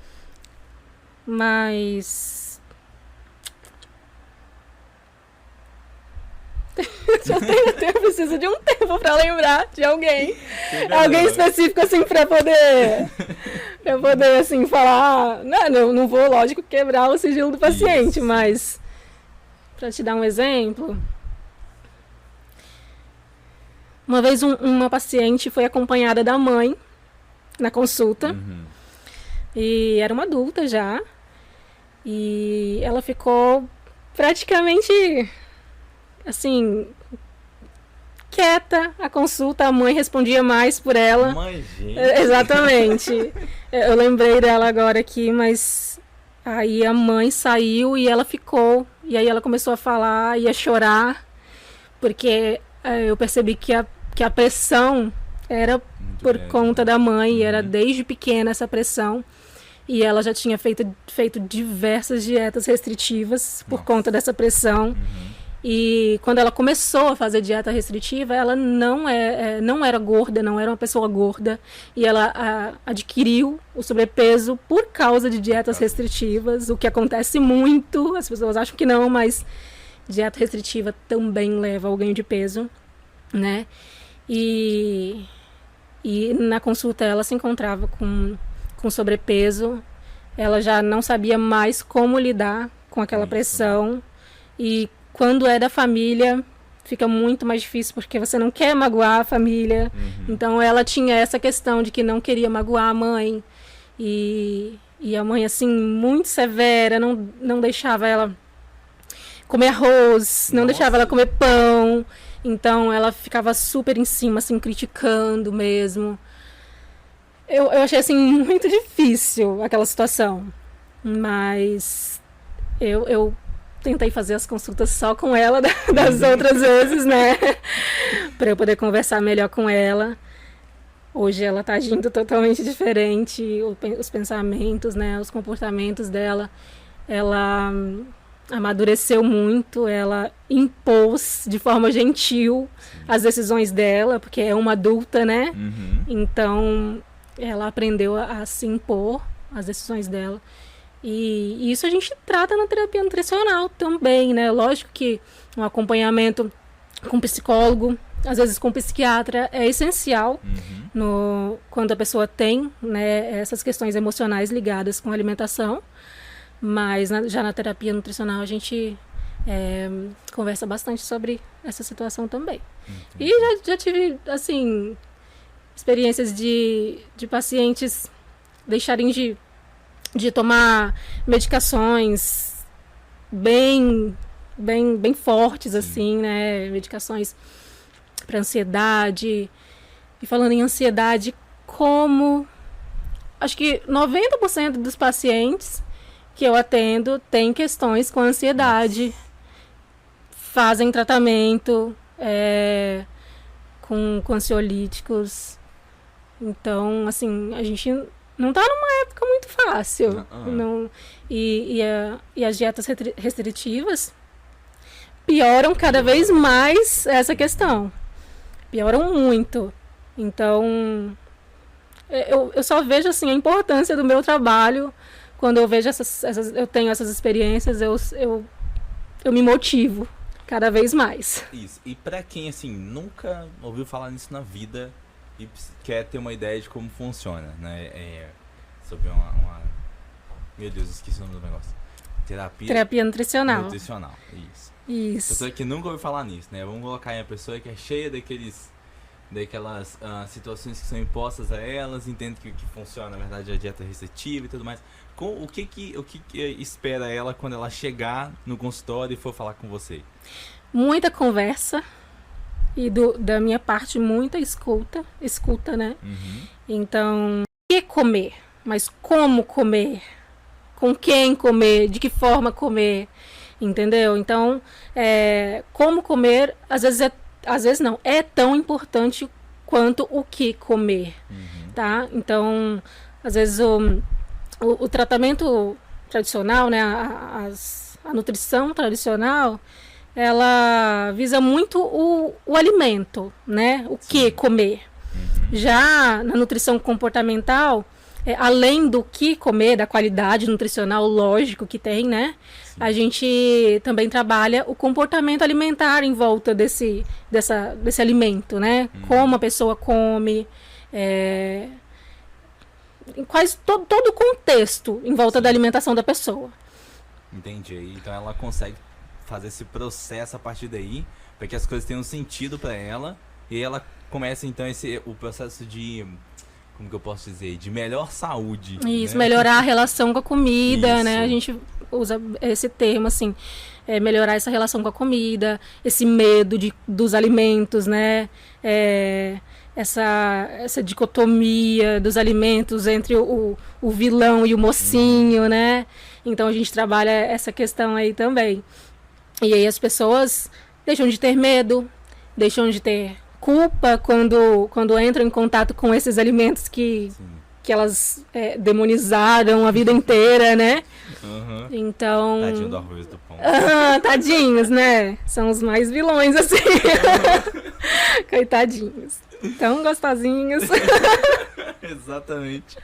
Mas eu preciso de um tempo para lembrar de alguém específico assim para poder assim falar. Não vou, lógico, quebrar o sigilo do paciente, mas para te dar um exemplo, uma vez uma paciente foi acompanhada da mãe na consulta, e era uma adulta já, e ela ficou praticamente assim, quieta a consulta, a mãe respondia mais por ela. Mãe, gente. Exatamente. Eu lembrei dela agora aqui, mas aí a mãe saiu e ela ficou, e aí ela começou a falar e a chorar, porque eu percebi que a pressão era muito por conta da mãe, era desde pequena essa pressão, e ela já tinha feito diversas dietas restritivas por conta dessa pressão. E quando ela começou a fazer dieta restritiva, ela não era gorda, não era uma pessoa gorda, e ela adquiriu o sobrepeso por causa de dietas restritivas, o que acontece muito, as pessoas acham que não, mas dieta restritiva também leva ao ganho de peso, né? E na consulta ela se encontrava com sobrepeso, ela já não sabia mais como lidar com aquela pressão, e quando é da família, fica muito mais difícil, porque você não quer magoar a família. Então, ela tinha essa questão de que não queria magoar a mãe. E a mãe, assim, muito severa, não deixava ela comer arroz, não deixava ela comer pão. Então, ela ficava super em cima, assim, criticando mesmo. Eu achei, assim, muito difícil aquela situação. Mas eu tentei fazer as consultas só com ela das outras vezes, né? Para eu poder conversar melhor com ela. Hoje ela tá agindo totalmente diferente, os pensamentos, né, os comportamentos dela, ela amadureceu muito, ela impôs de forma gentil as decisões dela, porque é uma adulta, né? Então, ela aprendeu a se impor as decisões dela. E isso a gente trata na terapia nutricional também, né? Lógico que um acompanhamento com psicólogo, às vezes com psiquiatra, é essencial quando a pessoa tem, né, essas questões emocionais ligadas com a alimentação. Mas já na terapia nutricional a gente conversa bastante sobre essa situação também. E já tive, assim, experiências de pacientes deixarem de tomar medicações bem fortes, assim, né? Medicações para ansiedade. E falando em ansiedade, acho que 90% dos pacientes que eu atendo têm questões com ansiedade, fazem tratamento com ansiolíticos. Então, assim, a gente não está numa época muito fácil. Não, e as dietas restritivas pioram cada vez mais essa questão. Pioram muito. Então, eu só vejo, assim, a importância do meu trabalho. Quando eu vejo eu tenho essas experiências, eu me motivo cada vez mais. Isso. E pra quem, assim, nunca ouviu falar nisso na vida e quer ter uma ideia de como funciona, né? Sobre Meu Deus, esqueci o nome do negócio. Terapia nutricional. Nutricional, isso. Isso. Pessoa que nunca ouviu falar nisso, né? Vamos colocar aí a pessoa que é cheia daquelas situações que são impostas a elas, entende que funciona, na verdade, a dieta restritiva e tudo mais. O que espera ela quando ela chegar no consultório e for falar com você? Muita conversa e da minha parte muita escuta, né? Então, o que comer? Mas como comer? Com quem comer? De que forma comer? Entendeu? Então, como comer, às vezes não, é tão importante quanto o que comer, tá? Então, às vezes o tratamento tradicional, né, a nutrição tradicional, ela visa muito o alimento, né, o que comer. Já na nutrição comportamental, além do que comer, da qualidade nutricional, lógico que tem, né, a gente também trabalha o comportamento alimentar em volta desse alimento, né, como a pessoa come, todo o contexto em volta da alimentação da pessoa. Entendi. Então ela consegue fazer esse processo a partir daí, para que as coisas tenham sentido para ela, e ela começa então o processo de, como que eu posso dizer, de melhor saúde. Isso, né? melhorar a relação com a comida, Isso. né? A gente usa esse termo, assim, melhorar essa relação com a comida, esse medo dos alimentos, né? Essa dicotomia dos alimentos entre o vilão e o mocinho, né? Então a gente trabalha essa questão aí também. E aí as pessoas deixam de ter medo, deixam de ter culpa quando entram em contato com esses alimentos que elas demonizaram a vida inteira, né? Então... Tadinho do arroz do pão. Tadinhos, né? São os mais vilões, assim. Coitadinhos. Tão gostosinhos. Exatamente.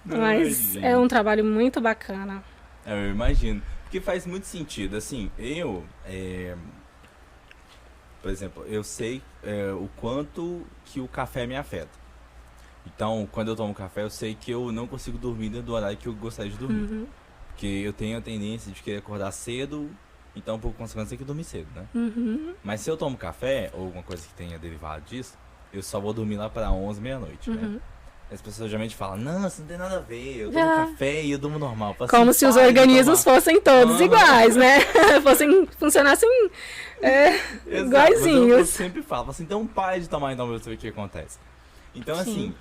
Mas é um trabalho muito bacana. Eu imagino. Porque faz muito sentido. Assim, por exemplo, eu sei o quanto que o café me afeta. Então, quando eu tomo café, eu sei que eu não consigo dormir dentro do horário que eu gostaria de dormir. Porque eu tenho a tendência de querer acordar cedo, então, por consequência, tem que dormir cedo, né? Mas se eu tomo café, ou alguma coisa que tenha derivado disso, eu só vou dormir lá para 11, meia-noite, né? As pessoas geralmente falam, não, isso não tem nada a ver, eu tomo café e eu durmo normal. Como se os organismos fossem todos iguais, né? Funcionassem iguaizinhos. Eu sempre falo assim, então pare de tomar, então, pra você ver o que acontece. Então, assim,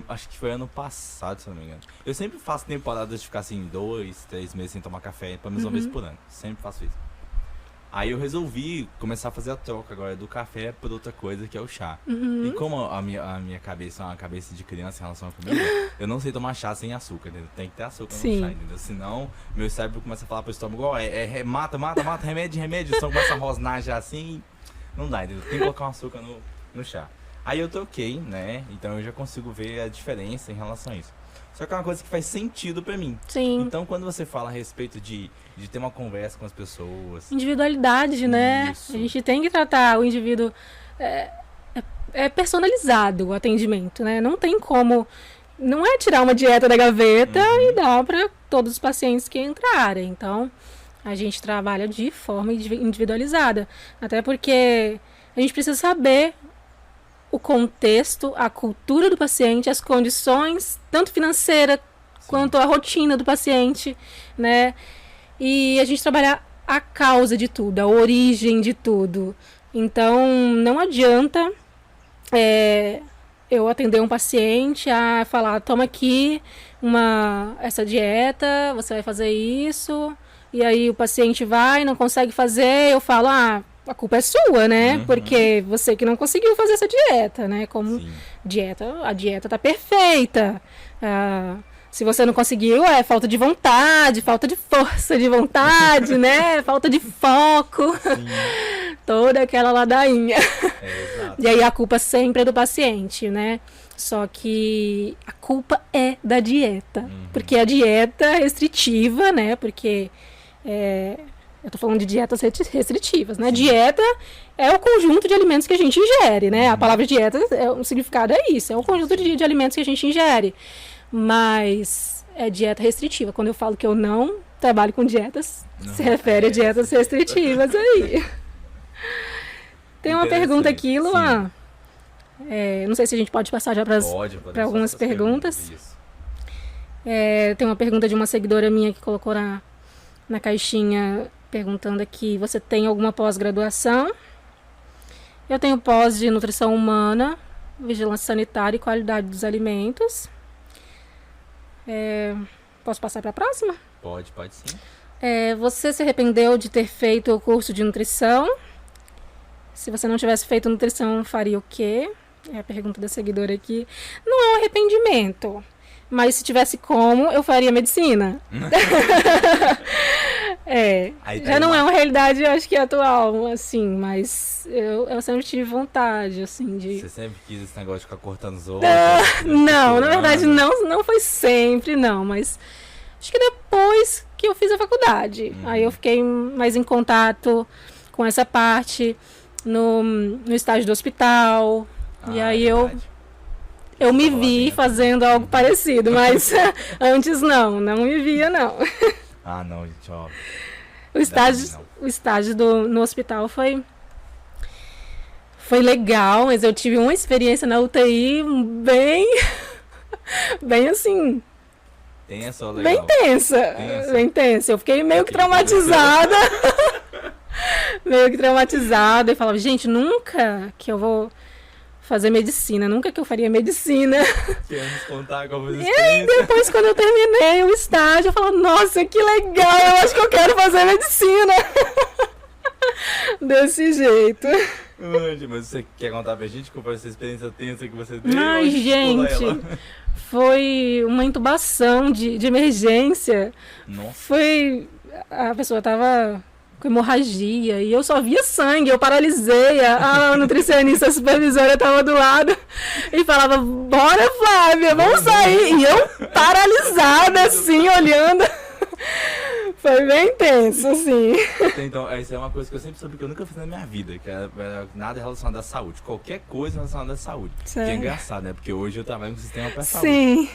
acho que foi ano passado, se eu não me engano. Eu sempre faço temporadas de ficar assim, 2, 3 meses sem tomar café, pelo menos uma vez por ano. Sempre faço isso. Aí eu resolvi começar a fazer a troca agora do café por outra coisa, que é o chá. E como a minha cabeça é uma cabeça de criança em relação à comida, eu não sei tomar chá sem açúcar, entendeu? Tem que ter açúcar no chá, entendeu? Senão, meu cérebro começa a falar pro estômago, mata, remédio, o estômago começa a rosnar já assim, não dá, entendeu? Tem que colocar um açúcar no chá. Aí eu troquei, né? Então eu já consigo ver a diferença em relação a isso. Só que é uma coisa que faz sentido pra mim. Sim. Então, quando você fala a respeito de ter uma conversa com as pessoas... Individualidade, né? Isso. A gente tem que tratar o indivíduo... É personalizado o atendimento, né? Não tem como... Não é tirar uma dieta da gaveta e dar para todos os pacientes que entrarem. Então, a gente trabalha de forma individualizada. Até porque a gente precisa saber o contexto, a cultura do paciente, as condições, tanto financeira quanto a rotina do paciente, né? E a gente trabalhar a causa de tudo, a origem de tudo. Então, não adianta eu atender um paciente a falar, toma aqui essa dieta, você vai fazer isso, e aí o paciente vai, não consegue fazer, eu falo, a culpa é sua, né? Porque você que não conseguiu fazer essa dieta, né? Como a dieta tá perfeita. Se você não conseguiu, é falta de vontade, falta de força de vontade, né? Falta de foco. Toda aquela ladainha. E aí a culpa sempre é do paciente, né? Só que a culpa é da dieta. Porque a dieta é restritiva, né? Porque eu tô falando de dietas restritivas, né? Dieta é o conjunto de alimentos que a gente ingere, né? A palavra dieta, o significado é isso, é o conjunto de alimentos que a gente ingere. Mas é dieta restritiva. Quando eu falo que eu não trabalho com dietas, se refere a dietas restritivas aí. Tem uma pergunta aqui, Luan. Não sei se a gente pode passar já para algumas perguntas. Tem uma pergunta de uma seguidora minha que colocou na caixinha perguntando aqui, você tem alguma pós-graduação? Eu tenho pós de nutrição humana, vigilância sanitária e qualidade dos alimentos. Posso passar para a próxima? Pode sim. Você se arrependeu de ter feito o curso de nutrição? Se você não tivesse feito nutrição, faria o quê? É a pergunta da seguidora aqui. Não é um arrependimento, mas se tivesse como, eu faria medicina. Já não é uma realidade, eu acho que atual, assim, mas eu sempre tive vontade, assim, de... Você sempre quis esse negócio de ficar cortando os outros? Não, na verdade não foi sempre, não, mas acho que depois que eu fiz a faculdade, aí eu fiquei mais em contato com essa parte no estágio do hospital, e aí eu me vi fazendo algo parecido, mas antes não me via, não. Não, gente, ó. O estágio no hospital foi legal, mas eu tive uma experiência na UTI bem assim... Tensa ou legal? Bem tensa. Eu fiquei meio que traumatizada. E falava, gente, nunca que eu vou fazer medicina, nunca que eu faria medicina. Queremos contar com E aí, depois, quando eu terminei o estágio, eu falava, nossa, que legal, eu acho que eu quero fazer medicina. Desse jeito. Mas você quer contar pra gente qual foi essa experiência tensa que você teve? Ai, gente, foi uma intubação de emergência. Nossa. A pessoa tava com hemorragia e eu só via sangue, eu paralisei, a nutricionista supervisora tava do lado e falava, bora Flávia, vamos sair, e eu paralisada assim, olhando. Foi bem tenso, assim. Então, isso é uma coisa que eu sempre soube que eu nunca fiz na minha vida, que era nada relacionado à saúde, qualquer coisa relacionada à saúde. Sério? Que é engraçado, né? Porque hoje eu trabalho no sistema para saúde. Sim.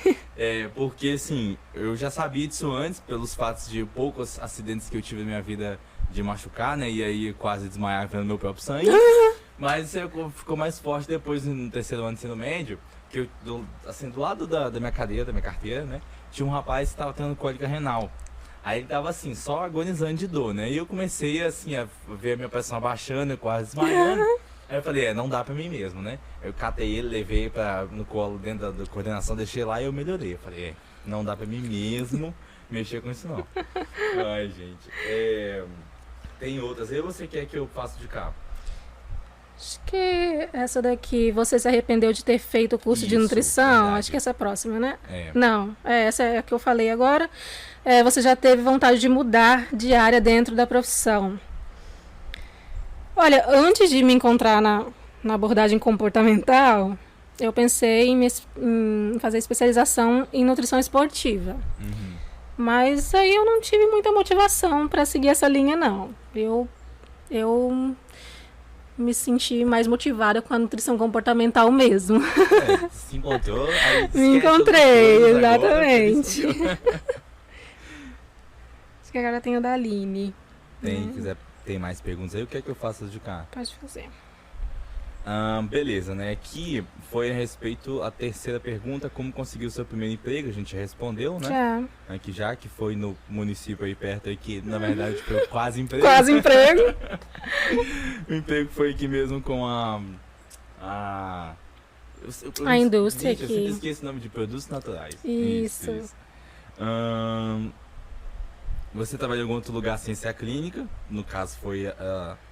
Porque, assim, eu já sabia disso antes, pelos fatos de poucos acidentes que eu tive na minha vida de machucar, né? E aí quase desmaiar vendo meu próprio sangue. Mas isso ficou mais forte depois, no terceiro ano de ensino médio, que eu, assim, do lado da minha cadeira, da minha carteira, né? Tinha um rapaz que estava tendo cólica renal. Aí ele tava assim, só agonizando de dor, né? E eu comecei assim, a ver a minha pressão abaixando, eu quase desmaiando. Aí eu falei, não dá pra mim mesmo, né? Eu catei ele, levei no colo dentro da coordenação, deixei lá e eu melhorei. Eu falei, não dá pra mim mesmo mexer com isso não. Ai, gente. Tem outras aí ou você quer que eu faça de cá? Acho que essa daqui, você se arrependeu de ter feito o curso de Isso, nutrição? verdade. Acho que essa é a próxima, né? É. Não, essa é a que eu falei agora. Você já teve vontade de mudar de área dentro da profissão? Olha, antes de me encontrar na abordagem comportamental, eu pensei em fazer especialização em nutrição esportiva. Uhum. Mas aí eu não tive muita motivação para seguir essa linha, não. Eu me senti mais motivada com a nutrição comportamental mesmo. Se encontrou, aí Me encontrei, exatamente. Agora, Acho que agora tem o da Aline. tem mais perguntas aí, o que é que eu faço de cá? Pode fazer. Beleza, né? Aqui foi a respeito à terceira pergunta, como conseguiu o seu primeiro emprego, a gente já respondeu, né? Aqui já, que foi no município aí perto, aí, que na verdade foi quase emprego. Quase emprego. O emprego foi aqui mesmo com a indústria gente, aqui. Eu sempre esqueço o nome de produtos naturais. Isso. Você trabalhou em algum outro lugar sem ser a clínica, no caso foi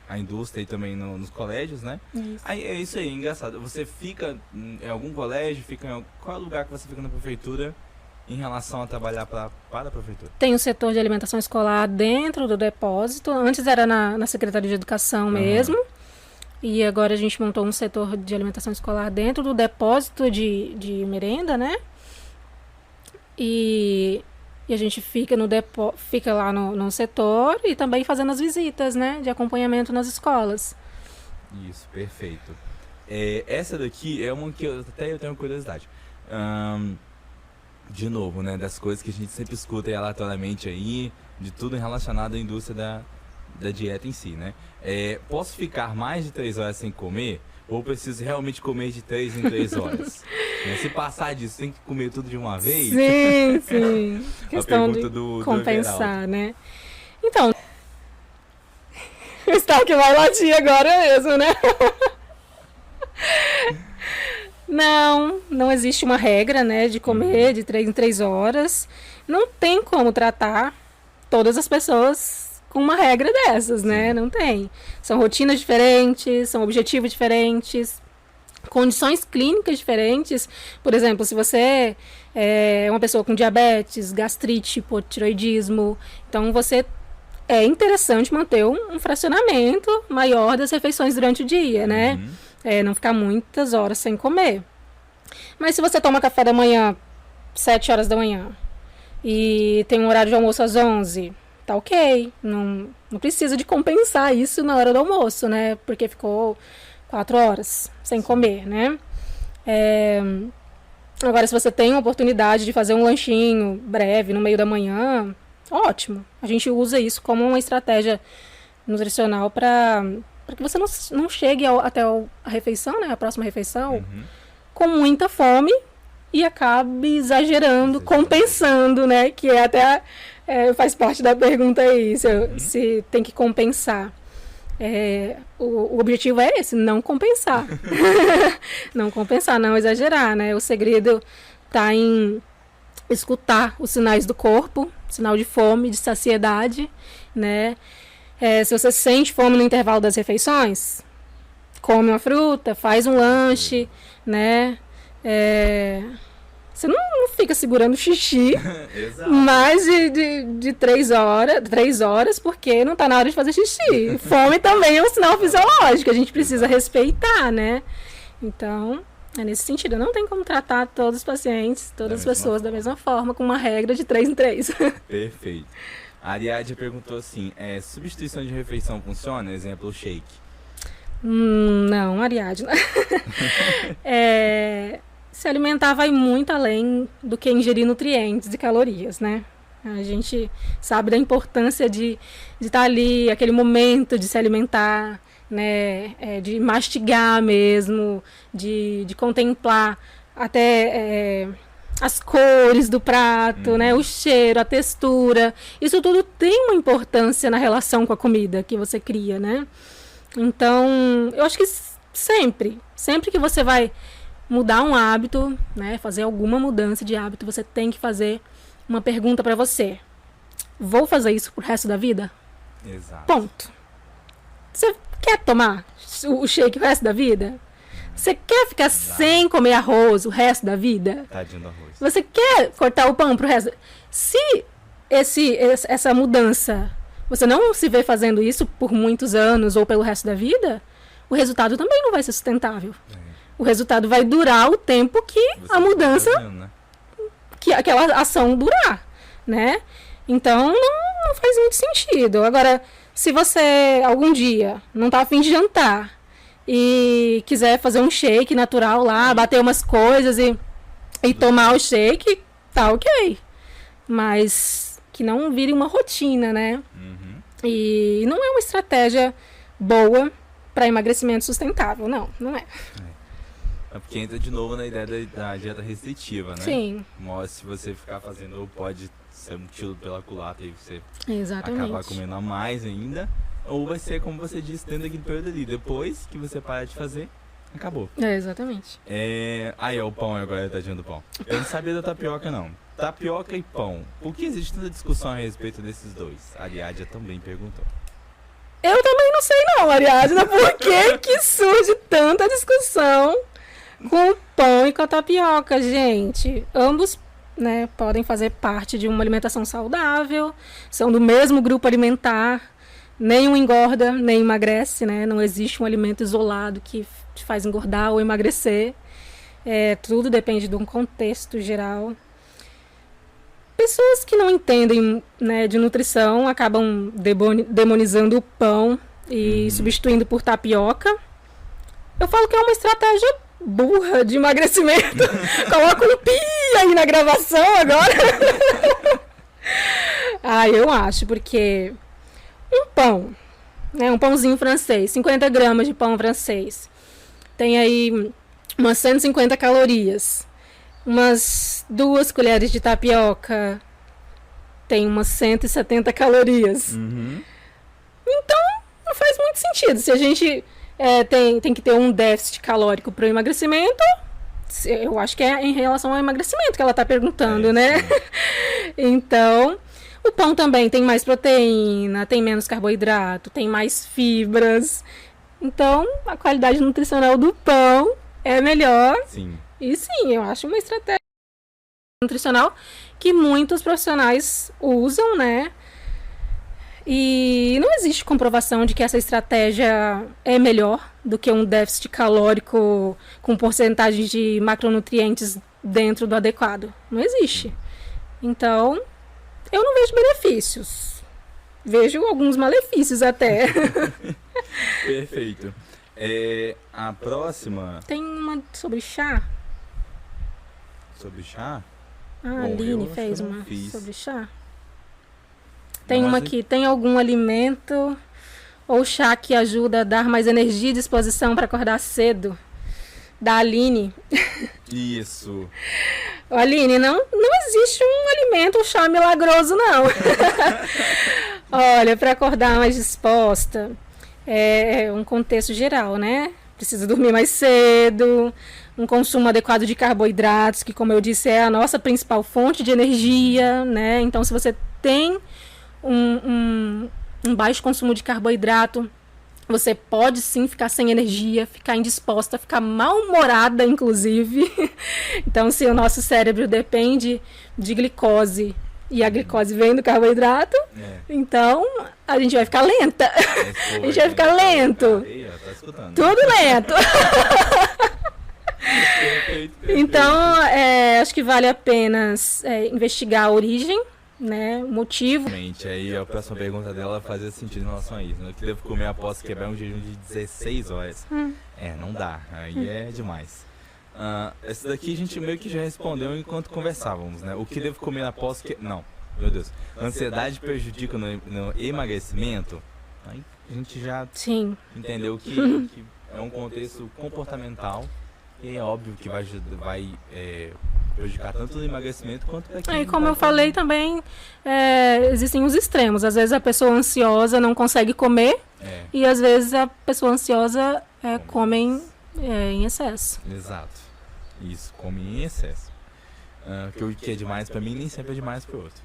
a indústria e também nos colégios, né? Isso. Aí, é isso aí, engraçado. Você fica em algum colégio, qual é o lugar que você fica na prefeitura em relação a trabalhar para a prefeitura? Tem o setor de alimentação escolar dentro do depósito. Antes era na Secretaria de Educação mesmo. E agora a gente montou um setor de alimentação escolar dentro do depósito de merenda, né? E a gente fica fica lá no setor e também fazendo as visitas, né? De acompanhamento nas escolas. Isso, perfeito. Essa daqui é uma que eu tenho curiosidade. De novo, né? Das coisas que a gente sempre escuta aleatoriamente aí, de tudo relacionado à indústria da dieta em si, né? Posso ficar mais de 3 horas sem comer? Ou preciso realmente comer de 3 em 3 horas? Se passar disso, tem que comer tudo de uma vez? Sim. Questão de compensar, né? Então, o estoque vai latir agora mesmo, né? Não existe uma regra, né, de comer de 3 em 3 horas. Não tem como tratar todas as pessoas com uma regra dessas, né? Não tem. São rotinas diferentes, são objetivos diferentes, condições clínicas diferentes. Por exemplo, se você é uma pessoa com diabetes, gastrite, hipotiroidismo, então é interessante manter um fracionamento maior das refeições durante o dia, né? Não ficar muitas horas sem comer. Mas se você toma café da manhã 7 horas da manhã e tem um horário de almoço às 11, tá ok. Não precisa de compensar isso na hora do almoço, né? Porque ficou 4 horas sem comer, né? Agora, se você tem a oportunidade de fazer um lanchinho breve no meio da manhã, ótimo. A gente usa isso como uma estratégia nutricional para que você não chegue até a refeição, né? A próxima refeição, com muita fome e acabe exagerando, compensando, né? Que é até faz parte da pergunta aí, se tem que compensar. O objetivo é esse, não compensar. Não compensar, não exagerar, né? O segredo tá em escutar os sinais do corpo, sinal de fome, de saciedade, né? Se você sente fome no intervalo das refeições, come uma fruta, faz um lanche, né? Você não fica segurando xixi mais de 3 horas, porque não está na hora de fazer xixi. Fome também é um sinal fisiológico, a gente precisa respeitar, né? Então, é nesse sentido. Não tem como tratar todos os pacientes, todas as pessoas da mesma forma, com uma regra de 3 em 3. Perfeito. A Ariadne perguntou assim, substituição de refeição funciona? Exemplo, o shake. Não, Ariadne. Se alimentar vai muito além do que ingerir nutrientes e calorias, né? A gente sabe da importância de estar ali, aquele momento de se alimentar, né? De mastigar mesmo, de contemplar até as cores do prato, né? O cheiro, a textura. Isso tudo tem uma importância na relação com a comida que você cria, né? Então, eu acho que sempre que você vai mudar um hábito, né, fazer alguma mudança de hábito, você tem que fazer uma pergunta para você. Vou fazer isso pro resto da vida? Exato. Ponto. Você quer tomar o shake o resto da vida? Você quer ficar sem comer arroz o resto da vida? Tadinho do arroz. Você quer cortar o pão pro resto? Se essa mudança, você não se vê fazendo isso por muitos anos ou pelo resto da vida, o resultado também não vai ser sustentável. O resultado vai durar o tempo que a mudança, né? que aquela ação durar, né? Então, não faz muito sentido. Agora, se você algum dia não tá a fim de jantar e quiser fazer um shake natural lá, bater umas coisas e tomar o shake, tá ok. Mas que não vire uma rotina, né? E não é uma estratégia boa para emagrecimento sustentável, não é. É porque entra de novo na ideia da dieta restritiva, né? Sim. Mas se você ficar fazendo, pode ser um tiro pela culatra e você Exatamente. acabar comendo a mais ainda. Ou vai ser, como você disse, dentro daquele período ali. Depois que você parar de fazer, acabou. Exatamente. Aí, o pão agora, tadinho do pão. Eu não sabia da tapioca, não. Tapioca e pão. Por que existe tanta discussão a respeito desses dois? A Ariadna também perguntou. Eu também não sei não, Ariadna, por que surge tanta discussão com o pão e com a tapioca, gente? Ambos, né, podem fazer parte de uma alimentação saudável, são do mesmo grupo alimentar, nenhum engorda, nem emagrece, né? Não existe um alimento isolado que te faz engordar ou emagrecer. Tudo depende de um contexto geral. Pessoas que não entendem, né, de nutrição acabam demonizando o pão e substituindo por tapioca. Eu falo que é uma estratégia burra de emagrecimento. Coloca um pi aí na gravação agora. Eu acho, porque um pão, né, um pãozinho francês, 50 gramas de pão francês, tem aí umas 150 calorias. Umas 2 colheres de tapioca tem umas 170 calorias. Então, não faz muito sentido. Se a gente tem que ter um déficit calórico para o emagrecimento, eu acho que é em relação ao emagrecimento que ela está perguntando, né? Então, o pão também tem mais proteína, tem menos carboidrato, tem mais fibras. Então, a qualidade nutricional do pão é melhor. Sim. E sim, eu acho uma estratégia nutricional que muitos profissionais usam, né? E não existe comprovação de que essa estratégia é melhor do que um déficit calórico com porcentagem de macronutrientes dentro do adequado. Não existe. Então, eu não vejo benefícios. Vejo alguns malefícios até. Perfeito. A próxima... Tem uma sobre chá? Sobre chá? A Aline fez uma sobre chá. Tem Não, uma aqui. Tem algum alimento ou chá que ajuda a dar mais energia e disposição para acordar cedo? Da Aline. Isso. Aline, não existe um alimento, um chá milagroso, não. Olha, para acordar mais disposta, é um contexto geral, né? Precisa dormir mais cedo, um consumo adequado de carboidratos, que, como eu disse, é a nossa principal fonte de energia, né? Então, se você tem um baixo consumo de carboidrato, você pode sim ficar sem energia, ficar indisposta, ficar mal-humorada, inclusive. Então, se o nosso cérebro depende de glicose e a glicose vem do carboidrato, então a gente vai ficar lenta. A gente vai ficar lento. Tá escutando. Tudo lento. Perfeito. Então, acho que vale a pena investigar a origem, né, o motivo. Aí a próxima pergunta dela fazia sentido em relação a isso, né? Que devo comer após quebrar um jejum de 16 horas. Não dá, aí é demais. Essa daqui a gente meio que já respondeu enquanto conversávamos, né? O que devo comer após que... Não, meu Deus. Ansiedade prejudica no emagrecimento? Aí a gente já entendeu que é um contexto comportamental e é óbvio que vai prejudicar tanto no emagrecimento quanto para quem... Como eu falei também, existem os extremos. Às vezes a pessoa ansiosa não consegue comer e às vezes a pessoa ansiosa come em excesso. Exato. Isso, come em excesso. Que é demais para mim nem sempre é demais para o outro.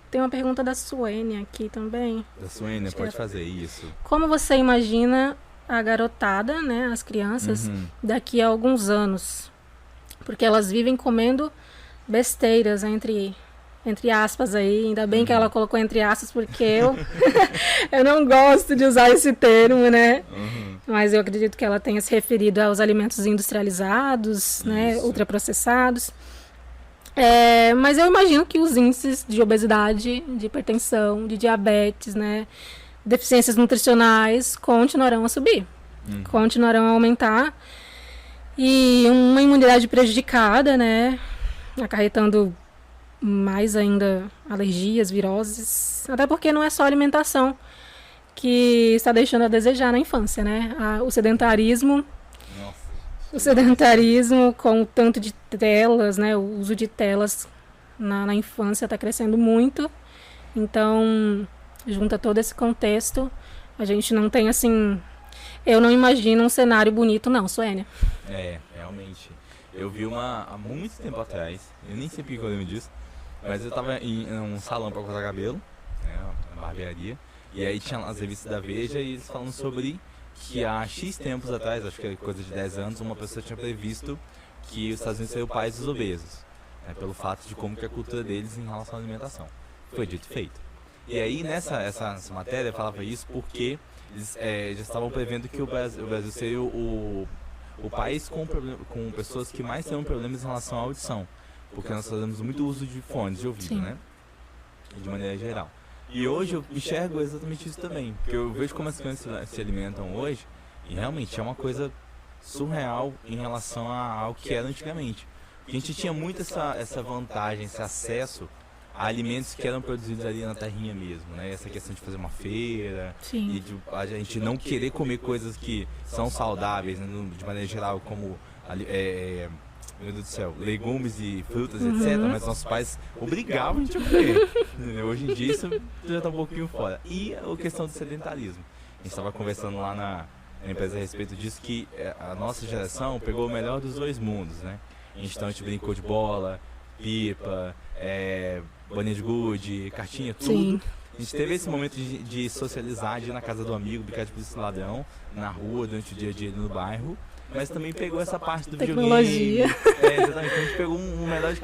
Tem uma pergunta da Suene aqui também. Da Suene, pode fazer isso. Como você imagina a garotada, né, as crianças, daqui a alguns anos? Porque elas vivem comendo besteiras, entre aspas aí. Ainda bem que ela colocou entre aspas, porque eu não gosto de usar esse termo, né? Mas eu acredito que ela tenha se referido aos alimentos industrializados, né, ultraprocessados. Mas eu imagino que os índices de obesidade, de hipertensão, de diabetes, né, deficiências nutricionais continuarão a subir, continuarão a aumentar, e uma imunidade prejudicada, né, acarretando mais ainda alergias, viroses, até porque não é só a alimentação que está deixando a desejar na infância, né, o sedentarismo. O sedentarismo, com o tanto de telas, né, o uso de telas na infância está crescendo muito. Então, junto a todo esse contexto, a gente não tem, assim... Eu não imagino um cenário bonito, não, Suênia. Realmente. Eu vi há muito tempo atrás, eu nem sei porque eu lembro disso, mas eu estava em um salão para cortar cabelo, né, uma barbearia, e aí tinha as revistas da Veja e eles falam sobre... que há X tempos atrás, acho que é coisa de 10 anos, uma pessoa tinha previsto que os Estados Unidos seriam o país dos obesos, né, pelo fato de como que é a cultura deles em relação à alimentação. Foi dito e feito. E aí, essa matéria falava isso porque eles já estavam prevendo que o Brasil seria o país com pessoas que mais terão problemas em relação à audição, porque nós fazemos muito uso de fones de ouvido, né, de maneira geral. E hoje eu enxergo exatamente isso também, porque eu vejo como as crianças se alimentam hoje, e realmente é uma coisa surreal em relação ao que era antigamente. Porque a gente tinha muito essa vantagem, esse acesso a alimentos que eram produzidos ali na terrinha mesmo, né? Essa questão de fazer uma feira, e de a gente não querer comer coisas que são saudáveis, né, de maneira geral, como... meu Deus do céu, legumes e frutas, etc. Mas nossos pais obrigavam a gente a comer. Hoje em dia isso já está um pouquinho fora. E a questão do sedentarismo. A gente estava conversando lá na empresa a respeito disso, que a nossa geração pegou o melhor dos dois mundos, né? Então a gente brincou de bola, pipa, bolinha de gude, cartinha, tudo. Sim. A gente teve esse momento de socializar, de ir na casa do amigo, brincar de polícia ladrão, na rua, durante o dia a dia no bairro. Mas também pegou essa parte do tecnologia. Videogame. Exatamente. Então a gente pegou um melhor de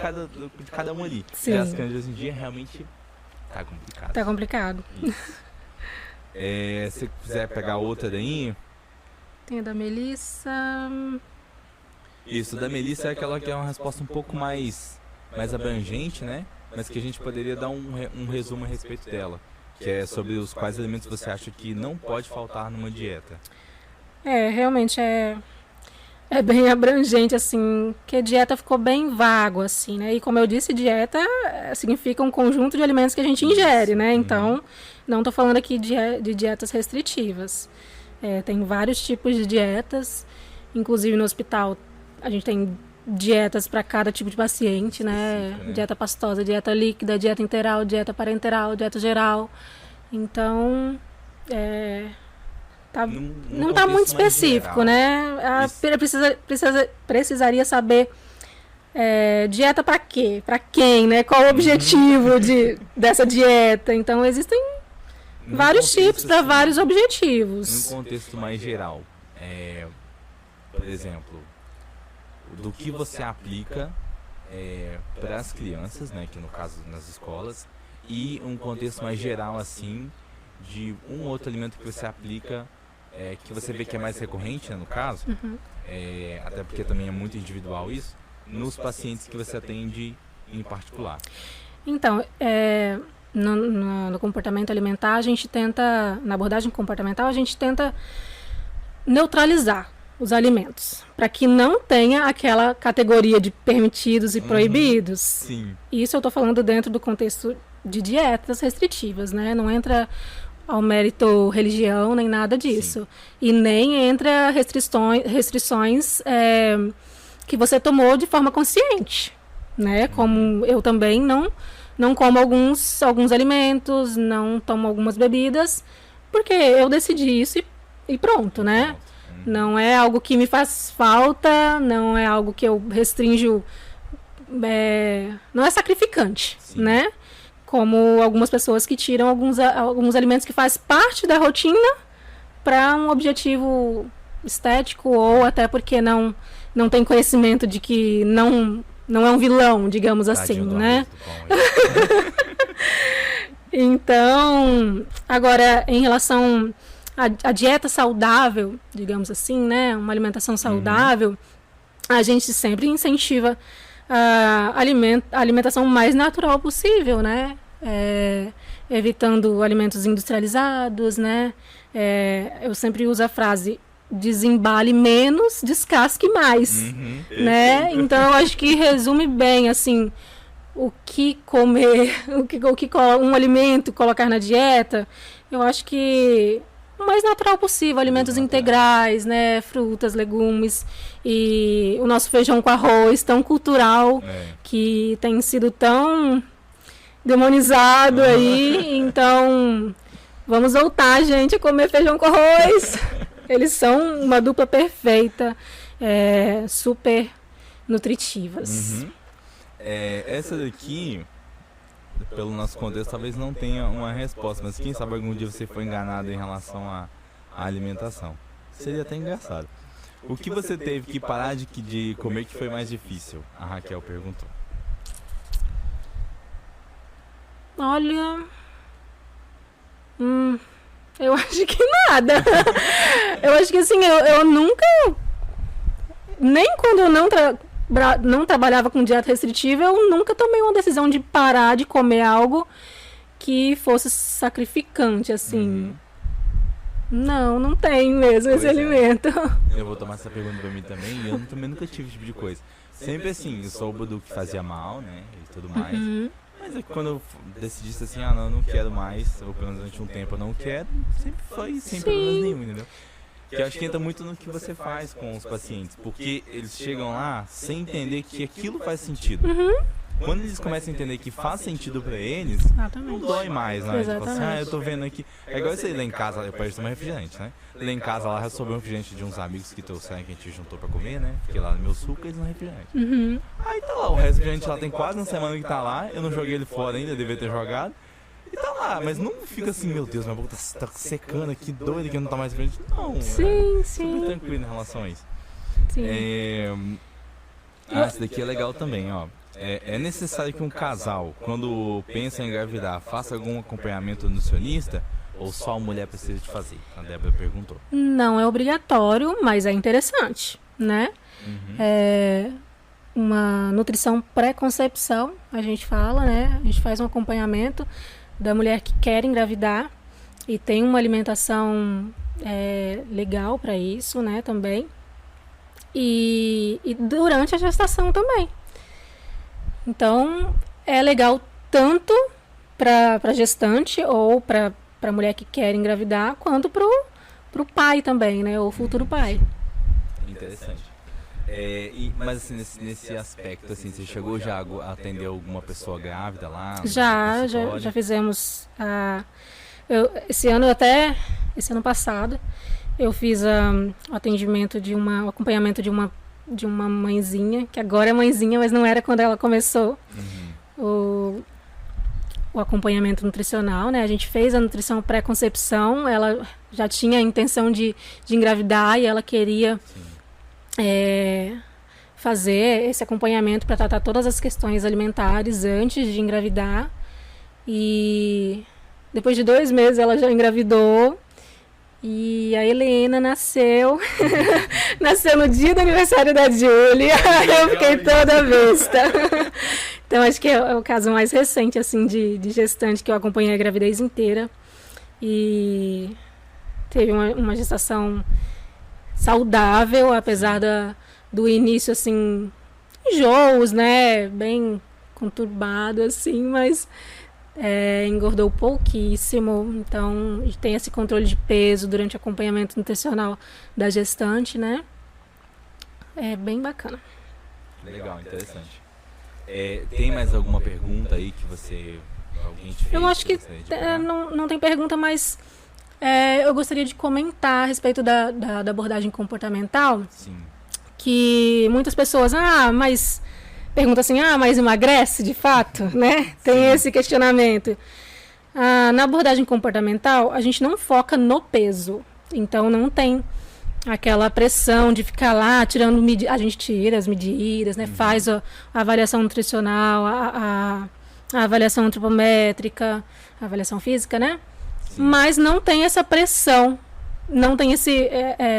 cada um ali. Sim. As crianças hoje em dia realmente tá complicado. Tá complicado. Se você quiser pegar outra daí... Tem a da Melissa... Isso, da Melissa é aquela que é uma resposta um pouco mais abrangente, né? Mas que a gente poderia dar um resumo a respeito dela. Que é sobre os quais alimentos você acha que não pode faltar numa dieta. Realmente é bem abrangente, assim, que a dieta ficou bem vago, assim, né? E como eu disse, dieta significa um conjunto de alimentos que a gente ingere, né? Então, não estou falando aqui de dietas restritivas. Tem vários tipos de dietas, inclusive no hospital a gente tem dietas para cada tipo de paciente, né? Dieta pastosa, dieta líquida, dieta interal, dieta parenteral, dieta geral. Então, não está muito específico, né? Precisaria saber dieta para quê? Para quem, né? Qual o objetivo dessa dieta? Então, existem vários tipos para vários objetivos. Num contexto mais geral, por exemplo, do que você aplica para as crianças, né? Que no caso nas escolas, e um contexto mais geral, assim, de um outro alimento que você aplica, que você vê que é mais recorrente, né, no caso, até porque também é muito individual isso, nos pacientes que você atende em particular. Então, no comportamento alimentar, a gente tenta, na abordagem comportamental, a gente tenta neutralizar os alimentos, para que não tenha aquela categoria de permitidos e proibidos. Sim. Isso eu estou falando dentro do contexto de dietas restritivas, né? Não entra ao mérito religião, nem nada disso. Sim. E nem entra restrições que você tomou de forma consciente, né? Como eu também não como alguns alimentos, não tomo algumas bebidas, porque eu decidi isso e pronto, né? Não é algo que me faz falta, não é algo que eu restringo, não é sacrificante, né? Como algumas pessoas que tiram alguns alimentos que fazem parte da rotina para um objetivo estético ou até porque não tem conhecimento de que não é um vilão, digamos assim, né? Então, agora, em relação à dieta saudável, digamos assim, né? Uma alimentação saudável, a gente sempre incentiva a alimentação mais natural possível, né? Evitando alimentos industrializados, né? Eu sempre uso a frase desembale menos, descasque mais, né? Então eu acho que resume bem assim o que comer, um alimento colocar na dieta. Eu acho que o mais natural possível, alimentos integrais, né? Frutas, legumes e o nosso feijão com arroz tão cultural que tem sido tão demonizado aí. Então vamos voltar, gente, a comer feijão com arroz. Eles são uma dupla perfeita, super nutritivas. Essa daqui, pelo nosso contexto, talvez não tenha uma resposta, mas quem sabe algum dia você foi enganado em relação à alimentação. Seria até engraçado. O que você teve que parar de comer que foi mais difícil? A Raquel perguntou. Olha... eu acho que nada. Eu acho que assim, eu nunca... Nem quando eu não trabalhava com dieta restritiva, eu nunca tomei uma decisão de parar de comer algo que fosse sacrificante, assim. Não tem mesmo esse alimento. Eu vou tomar essa pergunta pra mim também, e eu também nunca tive esse tipo de coisa. Sempre assim, eu soube do que fazia mal, né, e tudo mais. Mas quando eu decidisse assim, não quero mais, ou pelo menos durante um tempo eu não quero, sempre foi, sem problema nenhum, entendeu? Que eu acho que entra muito no que você faz com os pacientes, porque eles chegam lá sem entender que aquilo faz sentido. Quando eles começam a entender que faz sentido pra eles, não dói mais, né? Tipo assim, eu tô vendo aqui. É igual você ir lá em casa, eu posso tomar refrigerante, né? Lá em casa, lá, eu soube um refrigerante de uns amigos que trouxeram, que a gente juntou pra comer, né? Fiquei lá no meu suco e eles no refrigerante. Aí tá lá, o refrigerante lá tem quase uma semana que tá lá, eu não joguei ele fora ainda, devia ter jogado. E tá lá, mas não fica assim, meu Deus, minha boca tá secando aqui, doido que não tá mais refrigerante. Não, sim. Super tranquilo em relação a isso. Sim. Esse daqui é legal também, ó. É necessário que um casal, quando pensa em engravidar, faça algum acompanhamento nutricionista ou só a mulher precisa de fazer? A Débora perguntou. Não é obrigatório, mas é interessante, né? Uma nutrição pré-concepção, a gente fala, né? A gente faz um acompanhamento da mulher que quer engravidar e tem uma alimentação legal para isso, né? Também. E durante a gestação também. Então, é legal tanto para gestante ou para mulher que quer engravidar, quanto para o pai também, né? O futuro pai. Interessante. Mas assim, nesse aspecto, assim, você chegou já a atender alguma pessoa grávida lá? Já fizemos. Esse ano passado, eu fiz o atendimento o acompanhamento de uma mãezinha, que agora é mãezinha, mas não era quando ela começou o acompanhamento nutricional, né? A gente fez a nutrição pré-concepção, ela já tinha a intenção de engravidar e ela queria fazer esse acompanhamento para tratar todas as questões alimentares antes de engravidar. E depois de 2 meses ela já engravidou. E a Helena nasceu no dia do aniversário da Júlia. Eu fiquei toda besta. Então acho que é o caso mais recente assim de gestante que eu acompanhei a gravidez inteira. E teve uma gestação saudável, apesar do início assim, enjoos, né, bem conturbado assim, mas engordou pouquíssimo. Então tem esse controle de peso durante o acompanhamento nutricional da gestante, né? É bem bacana. Legal, interessante. Tem mais alguma pergunta aí que alguém te fez? Eu acho que não tem pergunta, mas eu gostaria de comentar a respeito da abordagem comportamental. Sim. Que muitas pessoas, mas pergunta assim, mas emagrece de fato, né? Tem esse questionamento. Na abordagem comportamental, a gente não foca no peso. Então, não tem aquela pressão de ficar lá tirando a gente tira as medidas, né? Faz a avaliação nutricional, a avaliação antropométrica, a avaliação física, né? Sim. Mas não tem essa pressão, não tem esse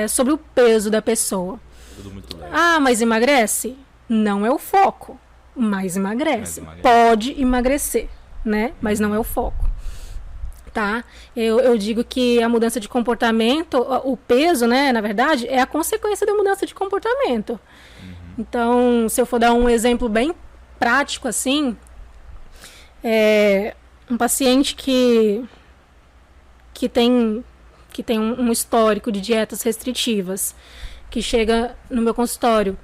sobre o peso da pessoa. Tudo muito leve. Mas emagrece? Não é o foco, mas emagrece. Pode emagrecer, né? Mas não é o foco. Tá? Eu digo que a mudança de comportamento, o peso, né, na verdade, é a consequência da mudança de comportamento. Então, se eu for dar um exemplo bem prático, assim, um paciente que tem um histórico de dietas restritivas, que chega no meu consultório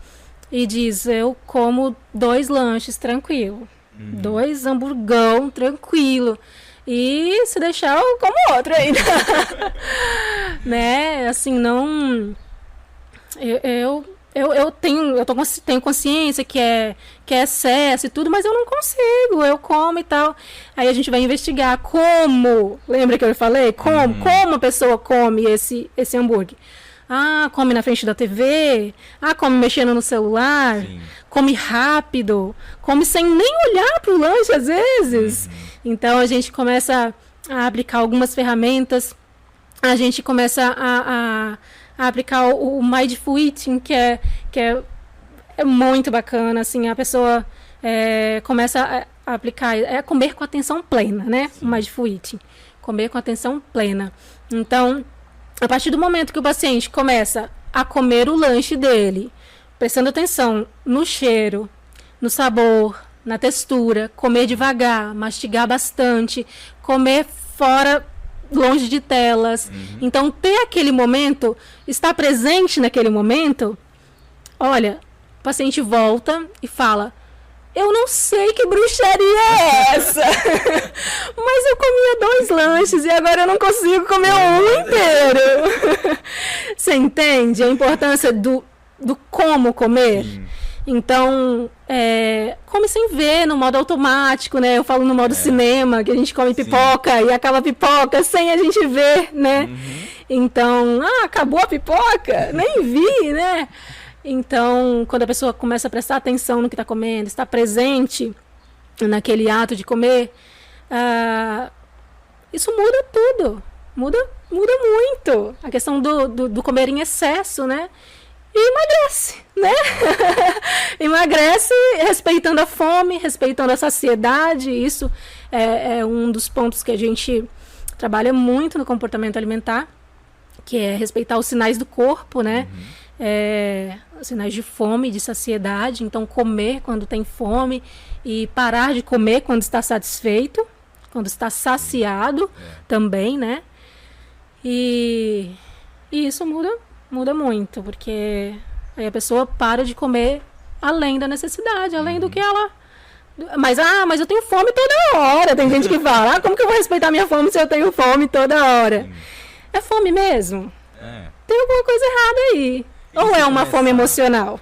e diz, eu como 2 lanches tranquilo, 2 hamburgão tranquilo, e se deixar eu como outro ainda. Né? Assim, não... Eu tenho consciência que é excesso e tudo, mas eu não consigo, eu como e tal. Aí a gente vai investigar como, lembra que eu falei? Como a pessoa come esse hambúrguer? Come na frente da TV, come mexendo no celular, sim, come rápido, come sem nem olhar pro lanche às vezes. Então a gente começa a aplicar algumas ferramentas, a gente começa a aplicar o Mindful Eating, que é muito bacana, assim, a pessoa começa a aplicar, comer com atenção plena, né? O Mindful Eating, comer com atenção plena. Então, a partir do momento que o paciente começa a comer o lanche dele, prestando atenção no cheiro, no sabor, na textura, comer devagar, mastigar bastante, comer fora, longe de telas. Então, ter aquele momento, estar presente naquele momento, olha, o paciente volta e fala, eu não sei que bruxaria é essa, mas eu comia 2 lanches e agora eu não consigo comer um inteiro. Você entende a importância do como comer? Sim. Então, come sem ver, no modo automático, né? Eu falo no modo cinema, que a gente come pipoca e acaba a pipoca sem a gente ver, né? Então, acabou a pipoca? Nem vi, né? Então, quando a pessoa começa a prestar atenção no que está comendo, está presente naquele ato de comer, isso muda tudo. Muda muito. A questão do comer em excesso, né? E emagrece, né? Emagrece respeitando a fome, respeitando a saciedade. Isso é um dos pontos que a gente trabalha muito no comportamento alimentar, que é respeitar os sinais do corpo, né? Sinais de fome, de saciedade. Então, comer quando tem fome e parar de comer quando está satisfeito, quando está saciado também, né? E isso muda muito, porque aí a pessoa para de comer além da necessidade, além do que ela... Mas eu tenho fome toda hora. Tem gente que fala, como que eu vou respeitar minha fome se eu tenho fome toda hora? É fome mesmo? Tem alguma coisa errada aí. Ou é uma fome emocional?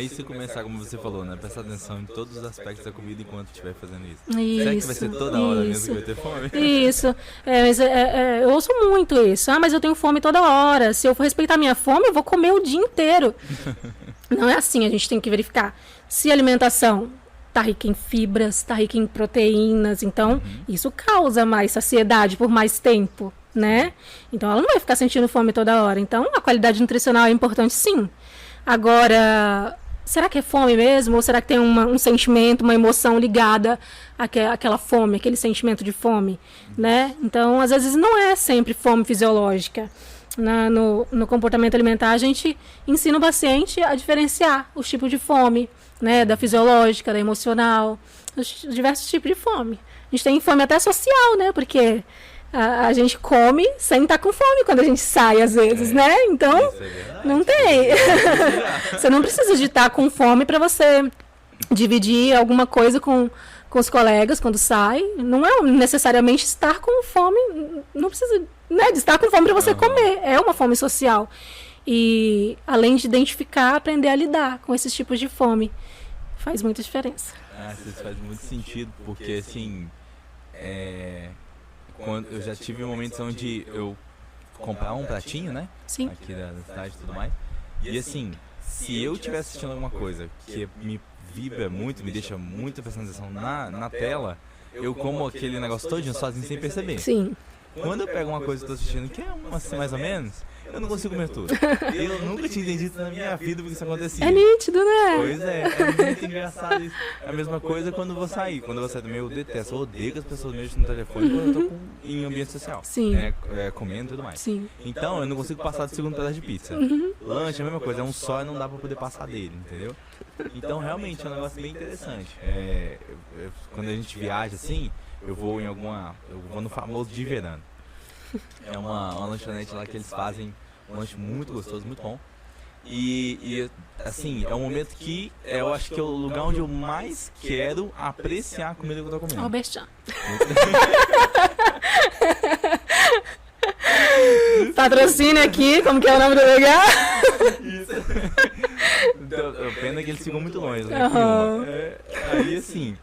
E se começar, como você falou, né? Prestar atenção em todos os aspectos da comida enquanto estiver fazendo isso. Será que vai ser toda hora mesmo que vai ter fome? Isso. Eu ouço muito isso. Mas eu tenho fome toda hora. Se eu for respeitar minha fome, eu vou comer o dia inteiro. Não é assim. A gente tem que verificar se a alimentação está rica em fibras, está rica em proteínas. Então, isso causa mais saciedade por mais tempo, né? Então, ela não vai ficar sentindo fome toda hora. Então, a qualidade nutricional é importante, sim. Agora, será que é fome mesmo? Ou será que tem um sentimento, uma emoção ligada àquela fome, aquele sentimento de fome, né? Então, às vezes, não é sempre fome fisiológica. No comportamento alimentar, a gente ensina o paciente a diferenciar os tipos de fome, né? Da fisiológica, da emocional, os diversos tipos de fome. A gente tem fome até social, né? Porque a gente come sem estar com fome quando a gente sai, às vezes, né? Então, não tem. Você não precisa de estar com fome para você dividir alguma coisa com os colegas quando sai. Não é necessariamente estar com fome. Não precisa, né, de estar com fome para você comer. É uma fome social. E, além de identificar, aprender a lidar com esses tipos de fome. faz muita diferença. Isso faz muito sentido, porque assim, quando eu já tive momentos onde eu comprar um pratinho, né? Sim. Aqui da cidade e tudo mais. E assim, se eu estiver assistindo alguma coisa que me vibra muito, me deixa muito prestando atenção na tela, eu como aquele negócio todinho sozinho sem perceber. Sim. Quando eu pego uma coisa que eu tô assistindo que é uma assim mais ou menos, eu não consigo comer tudo. Eu nunca tinha entendido na minha vida porque isso acontecia. É nítido, né? Pois é muito engraçado isso. É a mesma coisa quando eu vou sair. Quando eu vou sair do meu, eu detesto, eu odeio que as pessoas mexam no telefone quando eu tô em ambiente social. Sim. Comendo e tudo mais. Sim. Então, eu não consigo passar do segundo pedaço de pizza. Lanche é a mesma coisa, é um só e não dá pra poder passar dele, entendeu? Então, realmente, é um negócio bem interessante. Quando a gente viaja assim, eu vou no famoso de verano. É uma lanchonete lá que eles fazem um lanche muito gostoso, muito bom. E assim, é um momento que eu acho que é o lugar onde eu mais quero apreciar a comida que eu tô comendo. Albertchan. Patrocínio aqui, como que é o nome do lugar? Isso. Então, pena que eles ficam muito longe, né? Aí assim,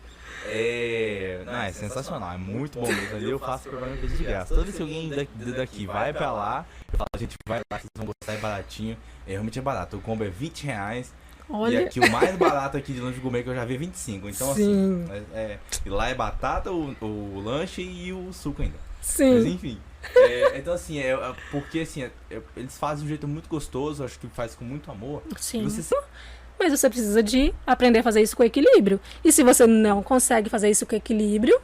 é sensacional, é muito bom mesmo. Ali eu faço propaganda de graça. Toda vez que alguém daqui vai pra lá, eu falo, a gente vai lá, vocês vão gostar, é baratinho. Realmente é barato, o combo é R$20. Olha. E aqui o mais barato aqui de lanche gourmet que eu já vi é 25. Então Sim. assim, e lá é batata, o lanche e o suco ainda. Sim. Mas enfim. Então assim, porque assim, eles fazem de um jeito muito gostoso, acho que faz com muito amor. Sim. Você Mas você precisa de aprender a fazer isso com equilíbrio. E se você não consegue fazer isso com equilíbrio,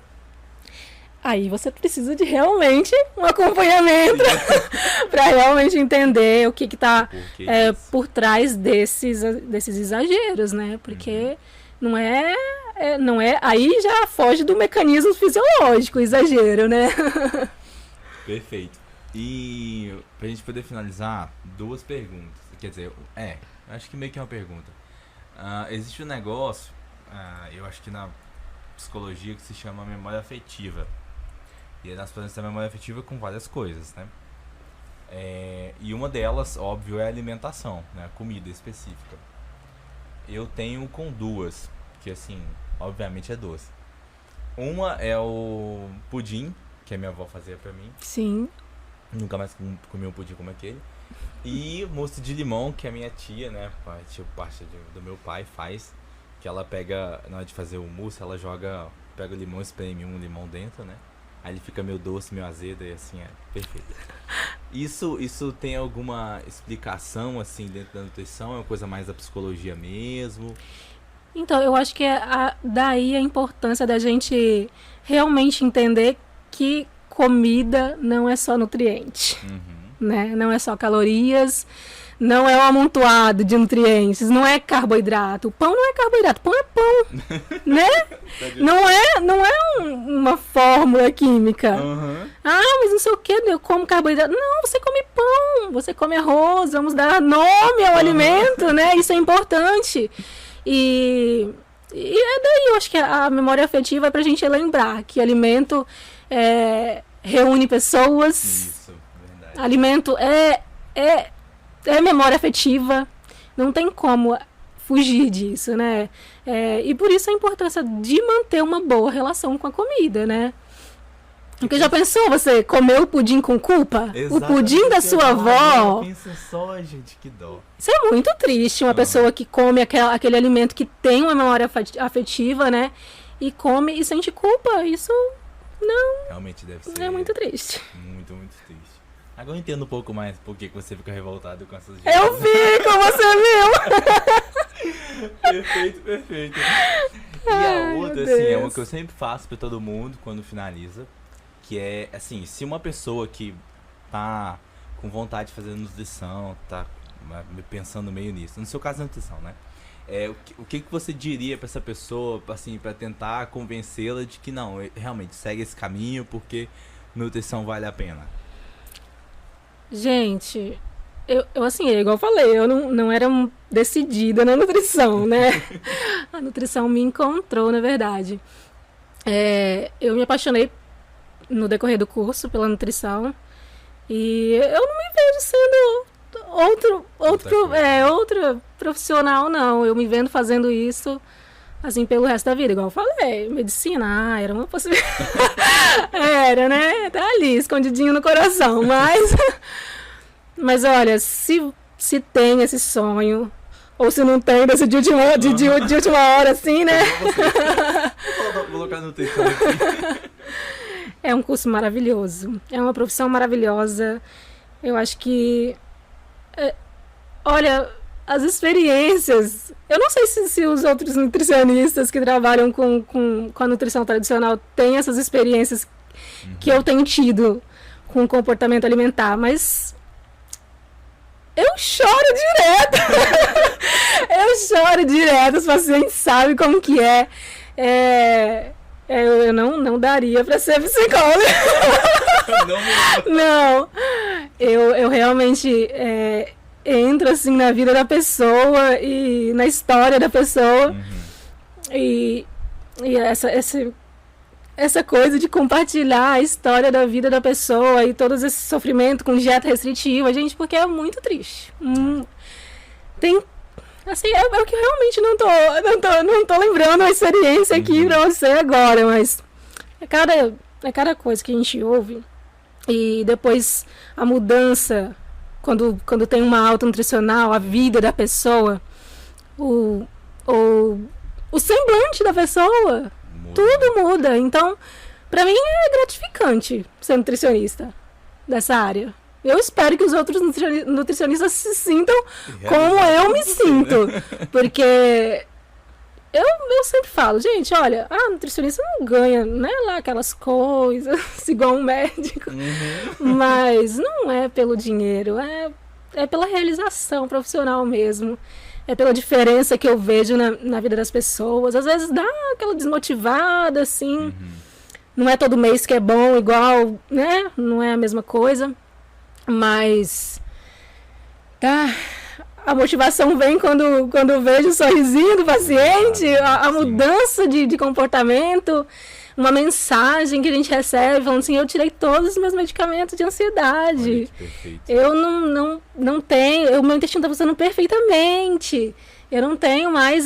aí você precisa de realmente um acompanhamento para realmente entender o que está por trás desses exageros, né? Porque não é, aí já foge do mecanismo fisiológico, o exagero, né? Perfeito. E pra gente poder finalizar, 2 perguntas. Quer dizer, acho que meio que é uma pergunta. Existe um negócio, eu acho que na psicologia, que se chama memória afetiva. E nós podemos ter memória afetiva com várias coisas, né? E uma delas, óbvio, é a alimentação, né? A comida específica. Eu tenho com 2, que assim, obviamente é doce. Uma é o pudim, que a minha avó fazia pra mim. Sim. Nunca mais comi um pudim como aquele. E mousse de limão, que a minha tia, né, parte do meu pai faz, que ela pega, na hora de fazer o mousse, ela pega o limão, espreme um limão dentro, né, aí ele fica meio doce, meio azedo, e assim, é perfeito. Isso tem alguma explicação, assim, dentro da nutrição? É uma coisa mais da psicologia mesmo? Então, eu acho que daí a importância da gente realmente entender que comida não é só nutriente. Né? Não é só calorias, não é um amontoado de nutrientes, não é carboidrato. O pão não é carboidrato, pão é pão, né? Não é uma fórmula química. Mas não sei o que, eu como carboidrato. Não, você come pão, você come arroz, vamos dar nome ao alimento, né? Isso é importante. E daí eu acho que a memória afetiva é pra gente lembrar que alimento reúne pessoas. Isso. Alimento é memória afetiva, não tem como fugir disso, né? E por isso a importância de manter uma boa relação com a comida, né? Porque já pensou você comer o pudim com culpa? Exatamente. O pudim da sua avó? Pensa só, gente, que dó. Isso é muito triste, uma pessoa que come aquele alimento que tem uma memória afetiva, né? E come e sente culpa. Isso não... Realmente deve ser... É muito triste. Muito, muito triste. Agora eu entendo um pouco mais por que você fica revoltado com essas dicas. Eu fico, você viu? Perfeito. E a outra, assim, é uma que eu sempre faço pra todo mundo quando finaliza, que é, assim, se uma pessoa que tá com vontade de fazer nutrição, tá pensando meio nisso, no seu caso é nutrição, né? O que você diria pra essa pessoa, assim, pra tentar convencê-la de que não, realmente segue esse caminho porque nutrição vale a pena? Gente, eu assim, igual eu falei, eu não era decidida na nutrição, né? A nutrição me encontrou, na verdade. Eu me apaixonei no decorrer do curso pela nutrição e eu não me vejo sendo outra profissional, não. Eu me vendo fazendo isso assim, pelo resto da vida, igual eu falei, medicina, era uma possibilidade. Era, né? Tá ali, escondidinho no coração, mas olha, se tem esse sonho, ou se não tem, desse de última hora, assim, né? Vou colocar no texto aqui. É um curso maravilhoso, é uma profissão maravilhosa. Eu acho que, olha, as experiências, eu não sei se os outros nutricionistas que trabalham com a nutrição tradicional têm essas experiências que eu tenho tido com o comportamento alimentar, mas eu choro direto. Eu choro direto, os pacientes sabem como que é. Eu não daria para ser psicóloga. Não. Eu realmente entro assim na vida da pessoa e na história da pessoa. E essa coisa de compartilhar a história da vida da pessoa e todo esse sofrimento com dieta restritiva, gente, porque é muito triste. Tem, assim, é o que eu realmente não tô lembrando a experiência aqui pra você agora, mas é cada coisa que a gente ouve. E depois a mudança, quando tem uma alta nutricional, a vida da pessoa, o semblante da pessoa, tudo muda. Então, pra mim é gratificante ser nutricionista dessa área. Eu espero que os outros nutricionistas se sintam como eu me sinto. Porque eu sempre falo, gente, olha, a nutricionista não ganha, né, lá aquelas coisas, igual um médico. Mas não é pelo dinheiro, é pela realização profissional mesmo. É pela diferença que eu vejo na vida das pessoas. Às vezes dá aquela desmotivada, assim. Não é todo mês que é bom, igual, né? Não é a mesma coisa. Mas a motivação vem quando eu vejo o sorrisinho do paciente, a mudança de comportamento, uma mensagem que a gente recebe falando assim, eu tirei todos os meus medicamentos de ansiedade. Olha, eu não tenho, o meu intestino está funcionando perfeitamente. Eu não tenho mais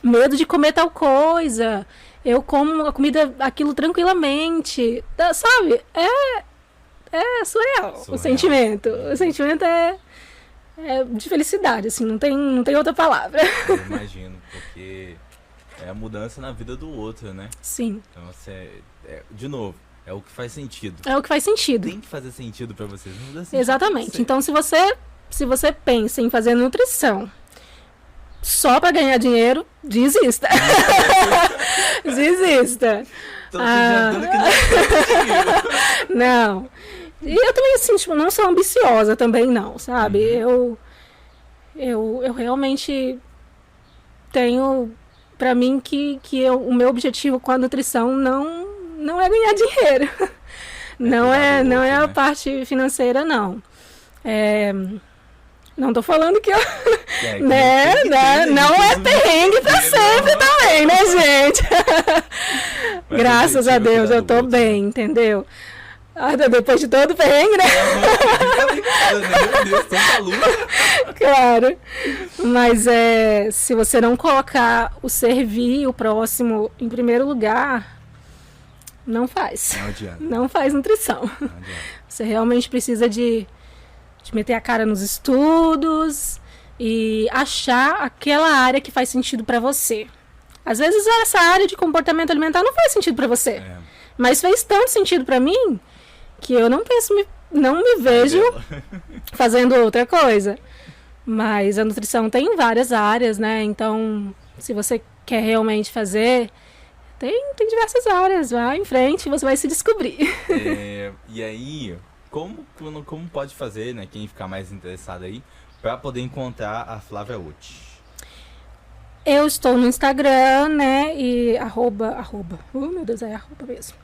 medo de comer tal coisa. Eu como a comida, aquilo tranquilamente. Sabe? É surreal o sentimento. O sentimento é de felicidade, assim, não tem outra palavra. Eu imagino, porque é a mudança na vida do outro, né? Sim. Então, de novo, é o que faz sentido. É o que faz sentido. Tem que fazer sentido pra vocês. Não dá sentido. Exatamente. Então, se você pensa em fazer nutrição só pra ganhar dinheiro, desista. Desista. Tô te adiantando que não é dinheiro. Não. E eu também, assim, tipo, não sou ambiciosa também, não, sabe? Eu realmente tenho pra mim que o meu objetivo com a nutrição não é ganhar dinheiro. Não é a parte financeira, não. Não tô falando que eu... não é perrengue pra sempre também, né, gente? Graças a Deus, eu tô bem, entendeu? Depois de todo o perrengue, né? Claro. Mas se você não colocar o servir o próximo em primeiro lugar, não faz. Não adianta. Não faz nutrição. Não adianta. Você realmente precisa de meter a cara nos estudos e achar aquela área que faz sentido pra você. Às vezes essa área de comportamento alimentar não faz sentido pra você. Mas fez tanto sentido pra mim que eu não me vejo fazendo outra coisa. Mas a nutrição tem várias áreas, né? Então, se você quer realmente fazer, tem diversas áreas. Vai em frente, você vai se descobrir. E aí, como pode fazer, né? Quem ficar mais interessado aí, para poder encontrar a Flávia Ott? Eu estou no Instagram, né? E arroba. Oh, meu Deus, é arroba mesmo.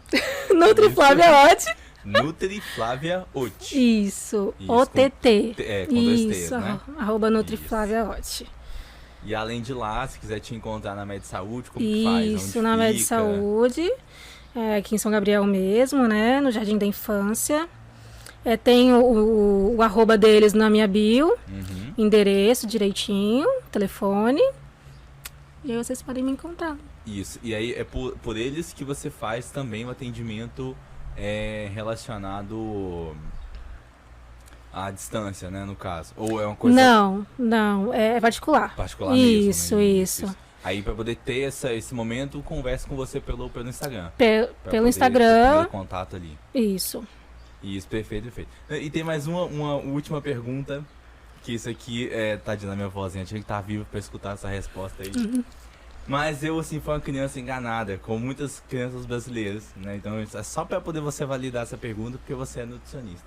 NutriFláviaOtt. NutriFláviaOtt. Isso, OTT. Com dois T's, Isso, né? arroba NutriFláviaOtt. E além de lá, se quiser te encontrar na Med Saúde, como que faz? Isso, onde na fica? Med Saúde, aqui em São Gabriel mesmo, né? No Jardim da Infância. Tem o arroba deles na minha bio, endereço direitinho, telefone. E aí vocês podem me encontrar. Isso. E aí é por eles que você faz também o atendimento relacionado à distância, né, no caso. Ou é uma coisa... Não, é particular. Particular isso, mesmo, né? Isso. Aí pra poder ter esse momento, conversa com você pelo Instagram. Pelo Instagram. Ter contato ali. Isso. Isso, perfeito, perfeito. E tem mais uma última pergunta, que isso aqui tadinha na minha vozinha, tinha que estar vivo pra escutar essa resposta aí. Uhum. Mas eu, assim, fui uma criança enganada, como muitas crianças brasileiras, né? Então é só pra poder você validar essa pergunta, porque você é nutricionista.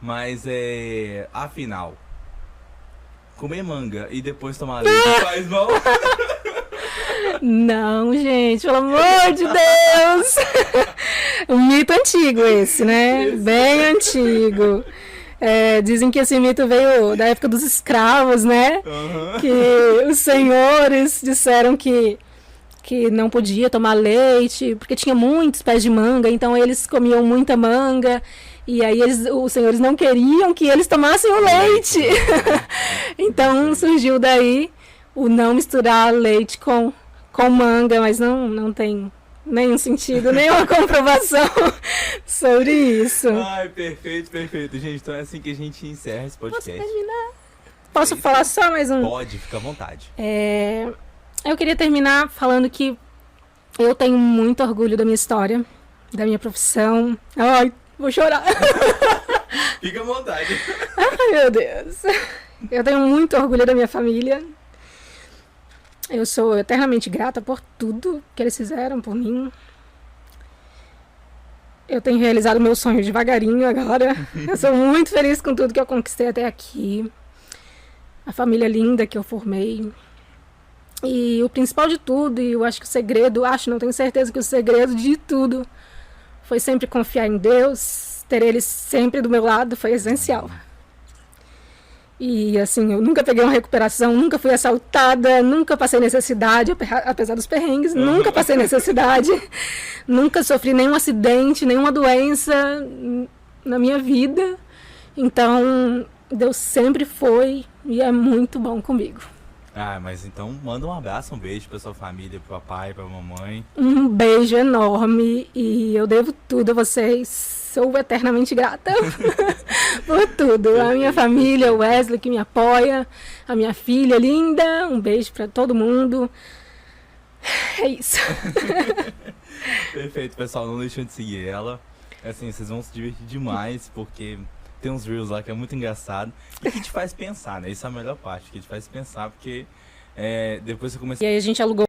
Mas afinal, comer manga e depois tomar leite faz mal? Não, gente, pelo amor de Deus! Um mito antigo esse, né? Bem antigo. Dizem que esse mito veio da época dos escravos, né? Uhum. Que os senhores disseram que não podia tomar leite, porque tinha muitos pés de manga, então eles comiam muita manga. E aí os senhores não queriam que eles tomassem o leite. Então surgiu daí o não misturar leite com manga, mas não tem nenhum sentido, nenhuma comprovação sobre isso. Ai, perfeito, perfeito. Gente, então é assim que a gente encerra esse podcast. Posso terminar? Posso falar só mais um? Pode, fica à vontade. Eu queria terminar falando que eu tenho muito orgulho da minha história, da minha profissão. Ai, vou chorar. Fica à vontade. Ai, meu Deus. Eu tenho muito orgulho da minha família. Eu sou eternamente grata por tudo que eles fizeram por mim. Eu tenho realizado meu sonho devagarinho agora. Eu sou muito feliz com tudo que eu conquistei até aqui. A família linda que eu formei. E o principal de tudo, e eu acho que o segredo, não tenho certeza que o segredo de tudo foi sempre confiar em Deus, ter Ele sempre do meu lado, foi essencial. E assim, eu nunca peguei uma recuperação, nunca fui assaltada, nunca passei necessidade, apesar dos perrengues, nunca passei necessidade, nunca sofri nenhum acidente, nenhuma doença na minha vida. Então, Deus sempre foi e é muito bom comigo. Ah, mas então manda um abraço, um beijo pra sua família, pro papai, pra mamãe. Um beijo enorme e eu devo tudo a vocês. Sou eternamente grata por tudo. A minha família, o Wesley que me apoia, a minha filha linda, um beijo pra todo mundo. É isso. Perfeito, pessoal, não deixem de seguir ela. Assim, vocês vão se divertir demais, porque tem uns reels lá que é muito engraçado e que te faz pensar, né? Isso é a melhor parte, que te faz pensar, porque depois você começa... E aí a gente alugou